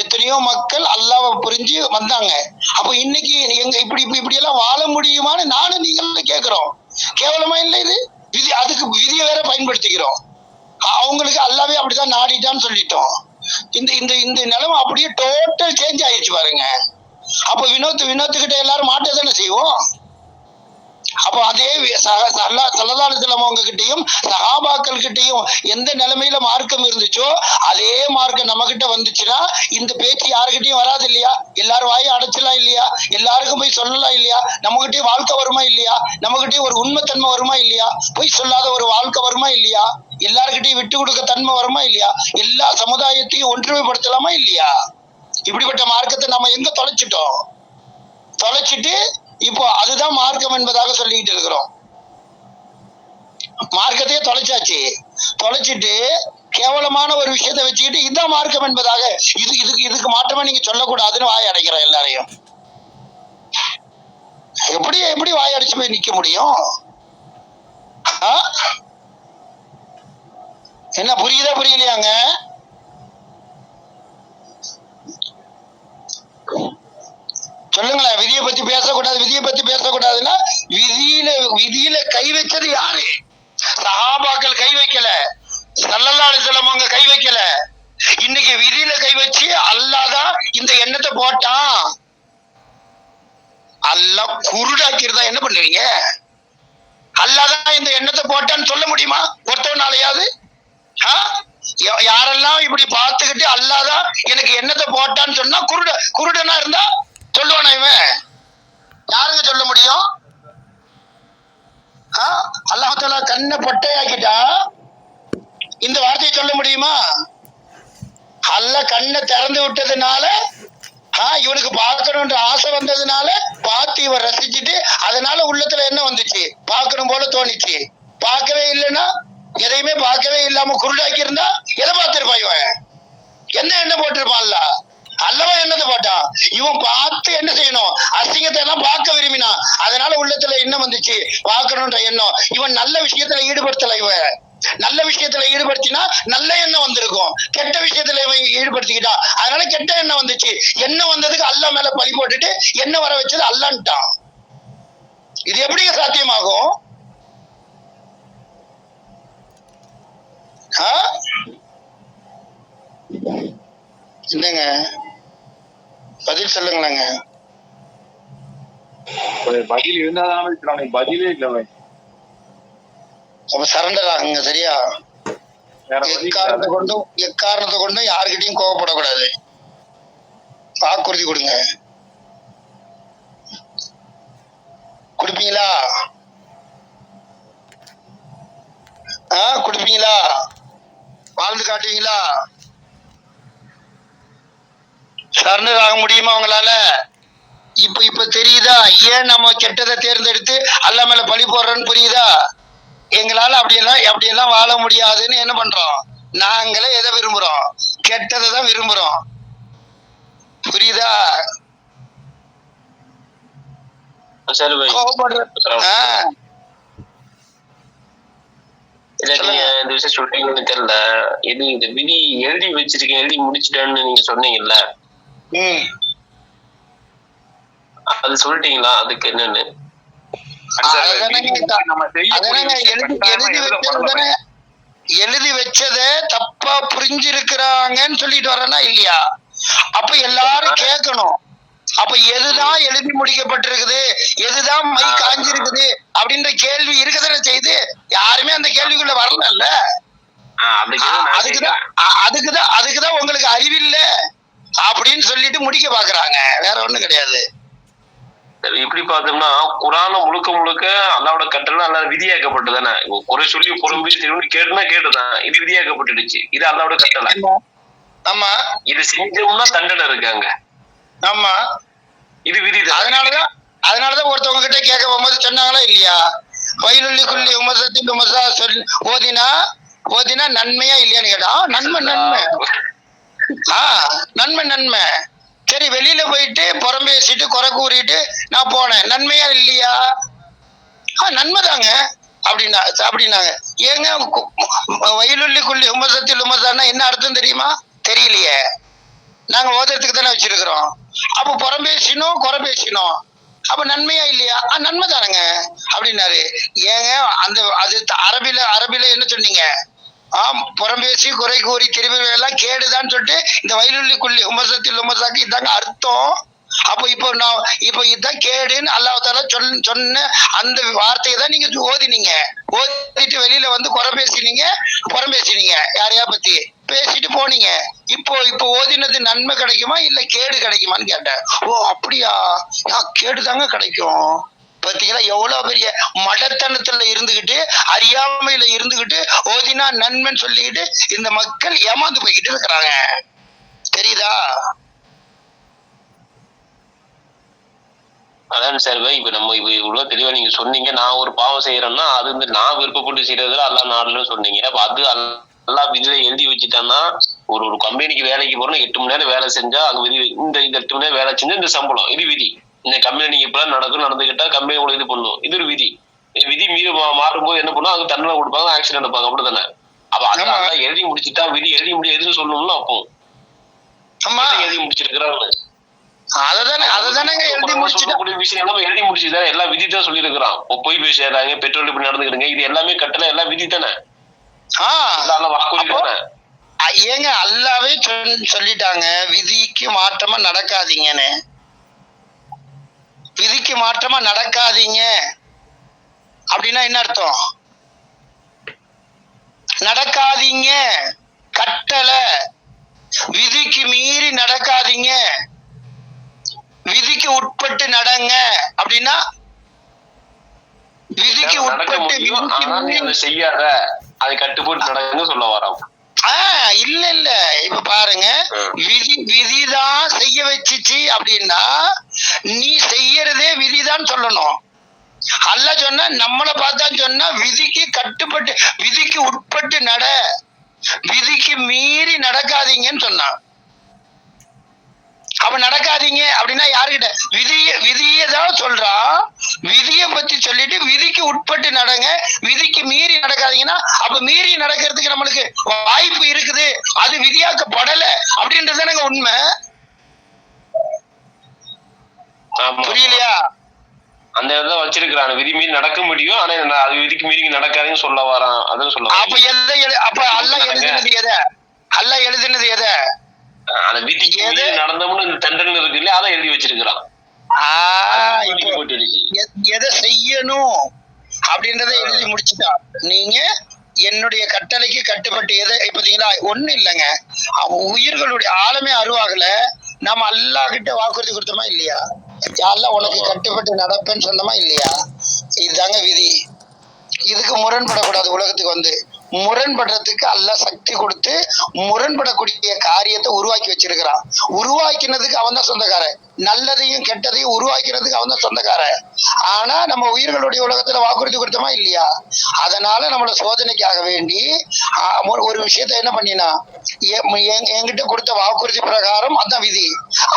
எத்தனையோ மக்கள் அல்லாஹ்வை புரிஞ்சு வந்தாங்க. அப்ப இன்னைக்கு எங்க இப்படி எல்லாம் வாழ முடியுமான்னு நானும் நீங்களும் கேட்கிறோம். கேவலமா இல்லை இது? அதுக்கு விதியை வேற பயன்படுத்திக்கிறோம். அவங்களுக்கு அல்லாவே அப்படிதான் நாடிட்டான்னு சொல்லிட்டோம். இந்த நிலைமை அப்படியே டோட்டல் சேஞ்ச் ஆயிடுச்சு பாருங்க. அப்ப வினோத்துக்கிட்ட எல்லாரும் மாட்டதானே செய்வோம். அப்போ அதே ஸல்லல்லாஹு அலைஹி வஸல்லம் அவங்க கிட்டையும் சஹாபாக்கள் கிட்டையும் எந்த நிலைமையில மார்க்கம் இருந்துச்சோ அதே மார்க்கம் நம்ம கிட்ட வந்துச்சுன்னா இந்த பேச்சு யாருக்கிட்டையும் வராது இல்லையா? எல்லாரும் வாயை அடைச்சலாம் இல்லையா? எல்லாருக்கும் போய் சொல்லலாம் இல்லையா? நம்ம கிட்டே வாழ்க்கை வருமா இல்லையா? நம்ம கிட்டே ஒரு உண்மைத்தன்மை வருமா இல்லையா? போய் சொல்லாத ஒரு வாழ்க்கை வருமா இல்லையா? எல்லாருக்கிட்டையும் விட்டு கொடுக்க தன்மை வருமா இல்லையா? எல்லா சமுதாயத்தையும் ஒன்றுமைப்படுத்தலாமா இல்லையா? இப்படிப்பட்ட மார்க்கத்தை நம்ம எங்க தொலைச்சிட்டு இப்போ அதுதான் மார்க்கம் என்பதாக சொல்லிக்கிட்டு இருக்கிறோம். மார்க்கத்தையே தொலைச்சிட்டு கேவலமான ஒரு விஷயத்தை வச்சுக்கிட்டு இதுதான் மார்க்கம் என்பதாக இதுக்கு மாற்றமா நீங்க சொல்லக்கூடாதுன்னு வாய் அடைக்கிறோம் எல்லாரையும். எப்படி வாய் அடைச்சு போய் நிக்க முடியும்? என்ன புரியுதா புரியலையாங்க? சொல்லுங்களேன். விதியை பத்தி பேசக்கூடாதுன்னா விதியில கை வச்சது யாரு? சஹாபாக்கள் கை வைக்கல, ஸல்லல்லாஹு அலைஹி வஸல்லம் அவங்க கை வைக்கல. இன்னைக்கு விதியில கை வச்சு அல்லாஹ் தான் இந்த எண்ணத்தை போட்டான். அல்லாஹ் குருடாக்கி இருந்தா என்ன பண்ணுவீங்க? அல்லாஹ் தான் இந்த எண்ணத்தை போட்டான்னு சொல்ல முடியுமா ஒருத்தவனாலையாவது? யாரெல்லாம் இப்படி பார்த்துக்கிட்டு அல்லாஹ் தான் எனக்கு எண்ணத்தை போட்டான்னு சொன்னா குருடனா இருந்தா சொல்லுவானா இவன்? யாருங்க சொல்ல முடியும்? அல்லாஹ் தஆலா கண்ணை பொட்டையாக்கிட்டா இந்த வார்த்தையை சொல்ல முடியுமா? அல்லாஹ் கண்ணை திறந்து விட்டதுனால இவனுக்கு பார்க்கணும்ன்ற ஆசை வந்ததுனால பார்த்து இவன் ரசிச்சுட்டு அதனால உள்ளத்துல என்ன வந்துச்சு? பார்க்கணும் போல தோணிச்சு. பார்க்கவே இல்லைன்னா, எதையுமே பார்க்கவே இல்லாம குருடாக்கி இருந்தா எதை பார்த்திருப்பான் இவன்? என்ன போட்டிருப்பான்ல? அல்லவா என்னது போட்டான்? இவன் பார்த்து என்ன செய்யணும்? அசிங்கத்தை எல்லாம் பார்க்க விரும்பினான். அதனால உள்ளத்துல என்ன வந்துச்சு? பார்க்கணும்ன்ற எண்ணம். இவன் நல்ல விஷயத்துல ஈடுபடுத்தல. இவன் நல்ல விஷயத்துல ஈடுபடுத்தினா நல்ல எண்ணம் வந்திருக்கும். கெட்ட விஷயத்துல இவன் ஈடுபடுத்திக்கிட்டான். அதனால கெட்ட எண்ணம் வந்துச்சு. எண்ணம் வந்ததுக்கு அல்லாஹ் மேல பழி போட்டுட்டு என்ன வர வச்சது அல்லான்ட்டான். இது எப்படி சாத்தியமாகும்? என்னங்க பதில் சொல்லுங்களேங்க. பதில் இருந்தாதான் பதிலே இல்லை. அப்ப சரண்டர் ஆகுங்க. சரியா? எக்காரணத்தை கொண்டும் யாருக்கிட்டையும் கோவப்படக்கூடாது. வாக்குறுதி கொடுங்க. கொடுப்பீங்களா? கொடுப்பீங்களா? வாழ்ந்து காட்டுவீங்களா? சரண்டர் ஆக முடியுமா உங்களால? இப்ப தெரியுதா ஏன் நம்ம கெட்டதை தேர்ந்தெடுத்து அல்லாஹ் மேல பழி போடுறோன்னு புரியுதா? எங்களால அப்படியெல்லாம் வாழ முடியாதுன்னு என்ன பண்றோம்? நாங்களே எதை விரும்புறோம்? கெட்டதை தான் விரும்புறோம். புரியுதா? இந்த விஷயம் சொல்றீங்கன்னு தெரியல. இது இந்த விதி எழுதி வச்சிருக்கேன், எழுதி முடிச்சிட்டேன்னு நீங்க சொன்னீங்கல்ல, அது சொல்லிட்டீங்களா? அதுக்கு என்னன்னு எழுதி வச்சத தப்பா புரிஞ்சிருக்கிறாங்கன்னு சொல்லிட்டு வரேன்னா இல்லையா? அப்ப எல்லாரும் கேட்கணும். அப்ப எதுதான் எழுதி முடிக்கப்பட்டிருக்குது, எதுதான் மை காஞ்சிருக்குது அப்படின்ற கேள்வி இருக்கதானே செய்து. யாருமே அந்த கேள்விக்குள்ள வரல. அதுக்குதான் உங்களுக்கு அறிவில்ல அப்படின்னு சொல்லிட்டு முடிக்க பாக்குறாங்க. வேற ஒண்ணும் கிடையாது. இப்படி பார்த்தோம்னா குரான முழுக்க முழுக்க அல்லாவோட கட்டளை அல்ல விதியாக்கப்பட்டதானே. குறை சொல்லி புறம்பி கேட்டுனா கேட்டுதான். இது விதியாக்கப்பட்டுடுச்சு. இது அல்லாவோட கட்டளை. ஆமா, இது செஞ்சோம்னா தண்டனை இருக்காங்க. ஆமா, இது விதி. அதனாலதான் ஒருத்தவங்க கிட்ட கேட்க போகும்போது சொன்னாங்களா இல்லையா? வயலுள்ளி குள்ளி உமசத்தின் உமசா ஓதினா நன்மையா இல்லையான்னு கேட்டா, நன்மை நன்மை. சரி, வெளியில போயிட்டு புறம் பேசிட்டு குறை கூறிட்டு நான் போனேன், நன்மையா இல்லையா? நன்மைதாங்க அப்படின்னாங்க. ஏங்க வயலுள்ளி குள்ளி உமசத்தில் உமசான்னா என்ன அர்த்தம் தெரியுமா? தெரியலையே. நாங்க ஓதுறதுக்கு தானே வச்சிருக்கிறோம். அப்ப புறம் பேசினோம், குறை பேசினோம், அப்ப நன்மையா இல்லையா? நன்மை தானங்க அப்படின்னாரு. ஏங்க அது அரபில என்ன சொன்னீங்க? புறம்பேசி குறை கூறி திருவிழா எல்லாம் கேடுதான்னு சொல்லிட்டு இந்த வயலுள்ளி குள்ளி உமசத்தில் உமசாக்கு இதாங்க அர்த்தம். அப்போ இப்போ இதுதான் கேடுன்னு அல்லாஹ் தஆலா சொன்ன அந்த வார்த்தையை தான் நீங்க ஓதிட்டு வெளியில வந்து புறம் பேசினீங்க யாரையா பத்தி பேசிட்டு போனீங்க. இப்போ ஓதினது நன்மை கிடைக்குமா இல்ல கேடு கிடைக்குமான்னு கேட்டேன். ஓ அப்படியா? கேடுதாங்க கிடைக்கும். பாத்தீங்களா எவ்வளவு பெரிய மடத்தனத்துல இருந்துகிட்டு, அறியாமையில இருந்துகிட்டு ஓதினா நன்மைன்னு சொல்லிக்கிட்டு இந்த மக்கள் ஏமாந்து போய்கிட்டு இருக்கிறாங்க. தெரியுதா? அதான் சார், இப்ப நம்ம இவ்வளவு தெளிவா நீங்க சொன்னீங்க. நான் ஒரு பாவம் செய்யறேன்னா அது வந்து நான் விருப்பப்பட்டு செய்யறதுல அல்லா நாடுன்னு சொன்னீங்க. அப்ப அது அல்லா விதியில எழுதி வச்சுட்டான்னா ஒரு கம்பெனிக்கு வேலைக்கு போறோம்னா 8 மணி நேரம் வேலை செஞ்சா அங்க விதி இந்த 8 மணி நேரம் வேலை செஞ்சா இந்த சம்பளம், இது விதி. இந்த கம்பெனி நீங்க இப்பெல்லாம் நடந்துகிட்டா கம்பெனி உங்களுக்கு இது பண்ணும், இது ஒரு விதி. விதி மீறி மாறும்போது என்ன பண்ணும்? அது தண்டனை கொடுப்பாங்க, ஆக்சிடென்ட் எடுப்பாங்க. அப்படித்தானே? அப்ப அதெல்லாம் எழுதி முடிச்சுட்டா விதி எழுதி எதுன்னு சொல்லணும்னா அப்போ எழுதி முடிச்சிருக்கிறாங்க. எழுதி முடிச்சுதான் எல்லா விதி தான் சொல்லி இருக்கிறான். பொய் பேசுறாங்க, பெட்ரோல் இப்படி நடந்துக்கிடுங்க, இது எல்லாமே கட்டளை, எல்லாம் விதி தானே. ஏங்க அல்லாவே சொல்லிட்டாங்க விதிக்கு மாற்றமா நடக்காதீங்கன்னு. விதிக்கு மாற்றமா நடக்காதீங்க அப்படின்னா என்ன அர்த்தம்? நடக்காதீங்க கட்டளை, விதிக்கு மீறி நடக்காதீங்க, விதிக்கு உட்பட்டு நடங்க அப்படின்னா விதிக்கு உட்பட்டு செய்யாத, அதை கட்டுப்பட்டு நடக்குன்னு சொல்ல வரோம். இல்ல இப்ப பாருங்க, விதிதான் செய்ய வச்சிச்சு அப்படின்னா நீ செய்யறதே விதிதான் சொல்லணும். அல்ல சொன்னா நம்மளை பார்த்தா சொன்னா விதிக்கு கட்டுப்பட்டு விதிக்கு உட்பட்டு நட, விதிக்கு மீறி நடக்காதீங்கன்னு சொன்னான். அப்ப நடக்காதீங்க அப்படின்னா யாருக்கிட்ட? விதியை தான் சொல்றான். விதியை பத்தி சொல்லிட்டு விதிக்கு உட்பட்டு நடங்க, விதிக்கு மீறி நடக்காதீங்கன்னா, அப்ப மீறி நடக்கிறதுக்கு நம்மளுக்கு வாய்ப்பு இருக்குது, அது விதியாக்கப்படல அப்படின்றதுதானங்க உண்மை. புரியலையா? அந்த இடத்துல வச்சிருக்கிறான், விதி மீறி நடக்க முடியும், ஆனா அது விதிக்கு மீறி நடக்காதுன்னு சொல்ல வரான். அதான் சொல்ல. அப்ப அல்லாஹ் எழுதினது எதை? அல்லாஹ் எழுதினது எதை? அந்த விதிக்கு மீறி நடந்தோம்னு இந்த தண்டனை இருக்கு இல்ல, அதை எழுதி வச்சிருக்கிறான். எதை செய்யணும் அப்படின்றத எழுதி முடிச்சுட்டா. நீங்க என்னுடைய கட்டளைக்கு கட்டுப்பட்டு எதை பார்த்தீங்களா? ஒண்ணு இல்லைங்க, உயிர்களுடைய ஆழமே அருவாகல. நம்ம அல்லாஹ் கிட்ட வாக்குறுதி கொடுத்தோமா இல்லையா? யாரெல்லாம் உனக்கு கட்டுப்பட்டு நடப்பேன்னு சொன்னோமா இல்லையா? இதுதாங்க விதி. இதுக்கு முரண்படக்கூடாது. உலகத்துக்கு வந்து முரண்படுறதுக்கு அல்லாஹ் சக்தி கொடுத்து முரண்படக்கூடிய காரியத்தை உருவாக்கி வச்சிருக்கிறான். உருவாக்கினதுக்கு அவன் தான் சொந்தக்காரன். நல்லதையும் கெட்டதையும் உருவாக்கிறதுக்கு அவன் தான் சொந்தக்காரன். ஆனா நம்ம உயிர்களுடைய உலகத்துல வாக்குறுதி கொடுத்தோமா இல்லையா? அதனால நம்மள சோதனைக்காக வேண்டி ஒரு விஷயத்த என்ன பண்ணினா, என்கிட்ட கொடுத்த வாக்குறுதி பிரகாரம் அதான் விதி.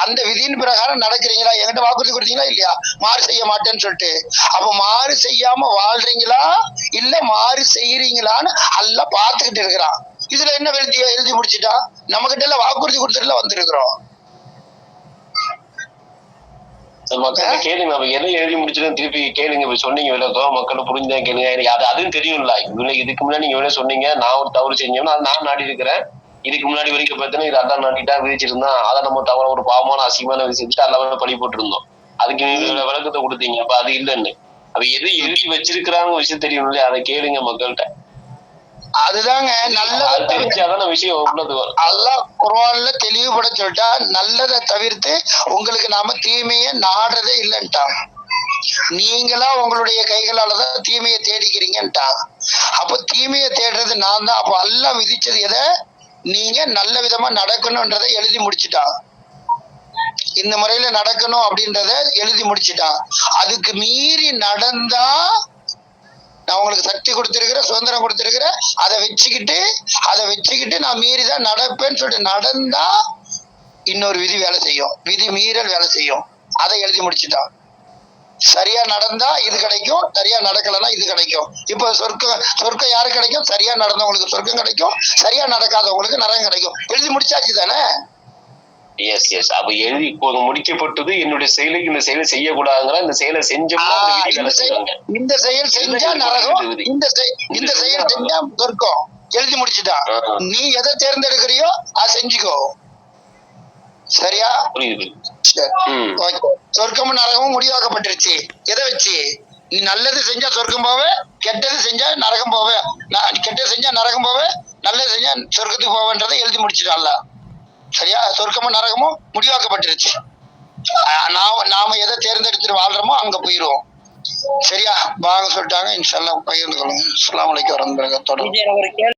அந்த விதியின் பிரகாரம் நடக்கிறீங்களா? என்கிட்ட வாக்குறுதி கொடுத்தீங்களா இல்லையா? மாறு செய்ய மாட்டேன்னு சொல்லிட்டு. அப்ப மாறு செய்யாம வாழ்றீங்களா இல்ல மாறு செய்யறீங்களான்னு எல்லாம் பார்த்துக்கிட்டு இருக்கிறான். இதுல என்ன எழுதி முடிச்சுட்டா? நம்ம கிட்ட எல்லாம் வாக்குறுதி கொடுத்துட்டுல வந்திருக்கிறோம். மக்கள் கேளுங்க, அப்ப எதை எழுதி முடிச்சிடும் திருப்பி கேளுங்க. இப்ப சொன்னீங்க விளக்கம், மக்கள் புரிஞ்சா கேளுங்க. எனக்கு அதுவும் தெரியும்ல. இதுக்கு முன்னாடி நீங்க எவ்வளவு சொன்னீங்க, நான் ஒரு தவறு செஞ்சோம்னா அது நான் நாடி இருக்கிறேன். இதுக்கு முன்னாடி வரைக்கும் பார்த்தீங்கன்னா இது அதான் நாட்டிட்டா விதிச்சிருந்தான், அதை நம்ம தவற ஒரு பாவமான அசிங்கமான விஷயத்துட்டு எல்லாமே பழி போட்டு இருந்தோம். அதுக்கு நீங்க விளக்கத்தை கொடுத்தீங்க. அப்ப அது இல்லைன்னு அப்ப எது எழுதி வச்சிருக்கிறாங்க விஷயம் தெரியும் இல்லையா? அதை கேளுங்க மக்கள்கிட்ட. அதுதாங்க நல்லது தெரிஞ்சாதான விஷயம் உள்ளது. அல்லாஹ் குர்ஆன்ல தெளிவுபட சொல்லிட்டா, நல்லதை தவிர்த்து உங்களுக்கு நாம தீமையை நாடுறதே இல்லைன்ட்டான். நீங்களா உங்களுடைய கைகளாலதான் தீமையை தேடிக்கிறீங்கன்ட்டான். அப்ப தீமையை தேடுறது நான் தான். அப்ப அல்லாஹ் விதிச்சது எதை? நீங்க நல்ல விதமா நடக்கணும்ன்றதை எழுதி முடிச்சுட்டான். இந்த முறையில நடக்கணும் அப்படின்றத எழுதி முடிச்சுட்டான். அதுக்கு மீறி நடந்தா நான் உங்களுக்கு சக்தி கொடுத்திருக்கிறேன், சுதந்திரம் கொடுத்திருக்கிறேன், அதை வச்சுக்கிட்டு நான் மீறிதான் நடப்பேன்னு சொல்லிட்டு நடந்தா இன்னொரு விதி வேலை செய்யும். விதி மீறல் வேலை செய்யும். அதை எழுதி முடிச்சுட்டான். சரியா நடந்தா இது கிடைக்கும், சரியா நடக்கலன்னா இது கிடைக்கும். இப்போ சொர்க்கம் யாரு கிடைக்கும்? சரியா நடந்தவங்களுக்கு சொர்க்கம் கிடைக்கும், சரியா நடக்காதவங்களுக்கு நரகம் கிடைக்கும். எழுதி முடிச்சாச்சு தானே? Yes yes. அப்ப எழுதி முடிக்கப்பட்டது. என்னுடைய செயலுக்கு இந்த செயலை செய்யக்கூடாதுங்கிற, இந்த செயலை செஞ்சோம்னா இந்த செயல் செஞ்சா நரகம், இந்த செயல் செஞ்சா சொர்க்கம். எழுதி முடிச்சுட்டான். நீ எதை தேர்ந்தெடுக்கிறியோ அதை செஞ்சுக்கோ. சரியா? புரியுது. சொர்க்கமும் நரகமும் முடிவாக்கப்பட்டுருச்சு. எதை வச்சு? நீ நல்லது செஞ்சா சொர்க்கம் போவ, கெட்டது செஞ்சா நரகம் போவ. கெட்டது செஞ்சா நரகம் போவ, நல்லது செஞ்சா சொர்க்கத்துக்கு போவன்றதை எழுதி முடிச்சுட்டான்ல. சரியா? சொர்க்கமும் நரகமும் முடிவாக்கப்பட்டுருச்சு. நாம எதை தேர்ந்தெடுத்துட்டு வாழ்றோமோ அங்க போயிருவோம். சரியா? வாங்க சொல்லிட்டாங்க. இன்ஷா அல்லாஹ் பகிர்ந்து கொள்ளுங்க. அஸ்ஸலாமு அலைக்கும் வரஹ்மத்துல்லாஹி வபரகாத்துஹு.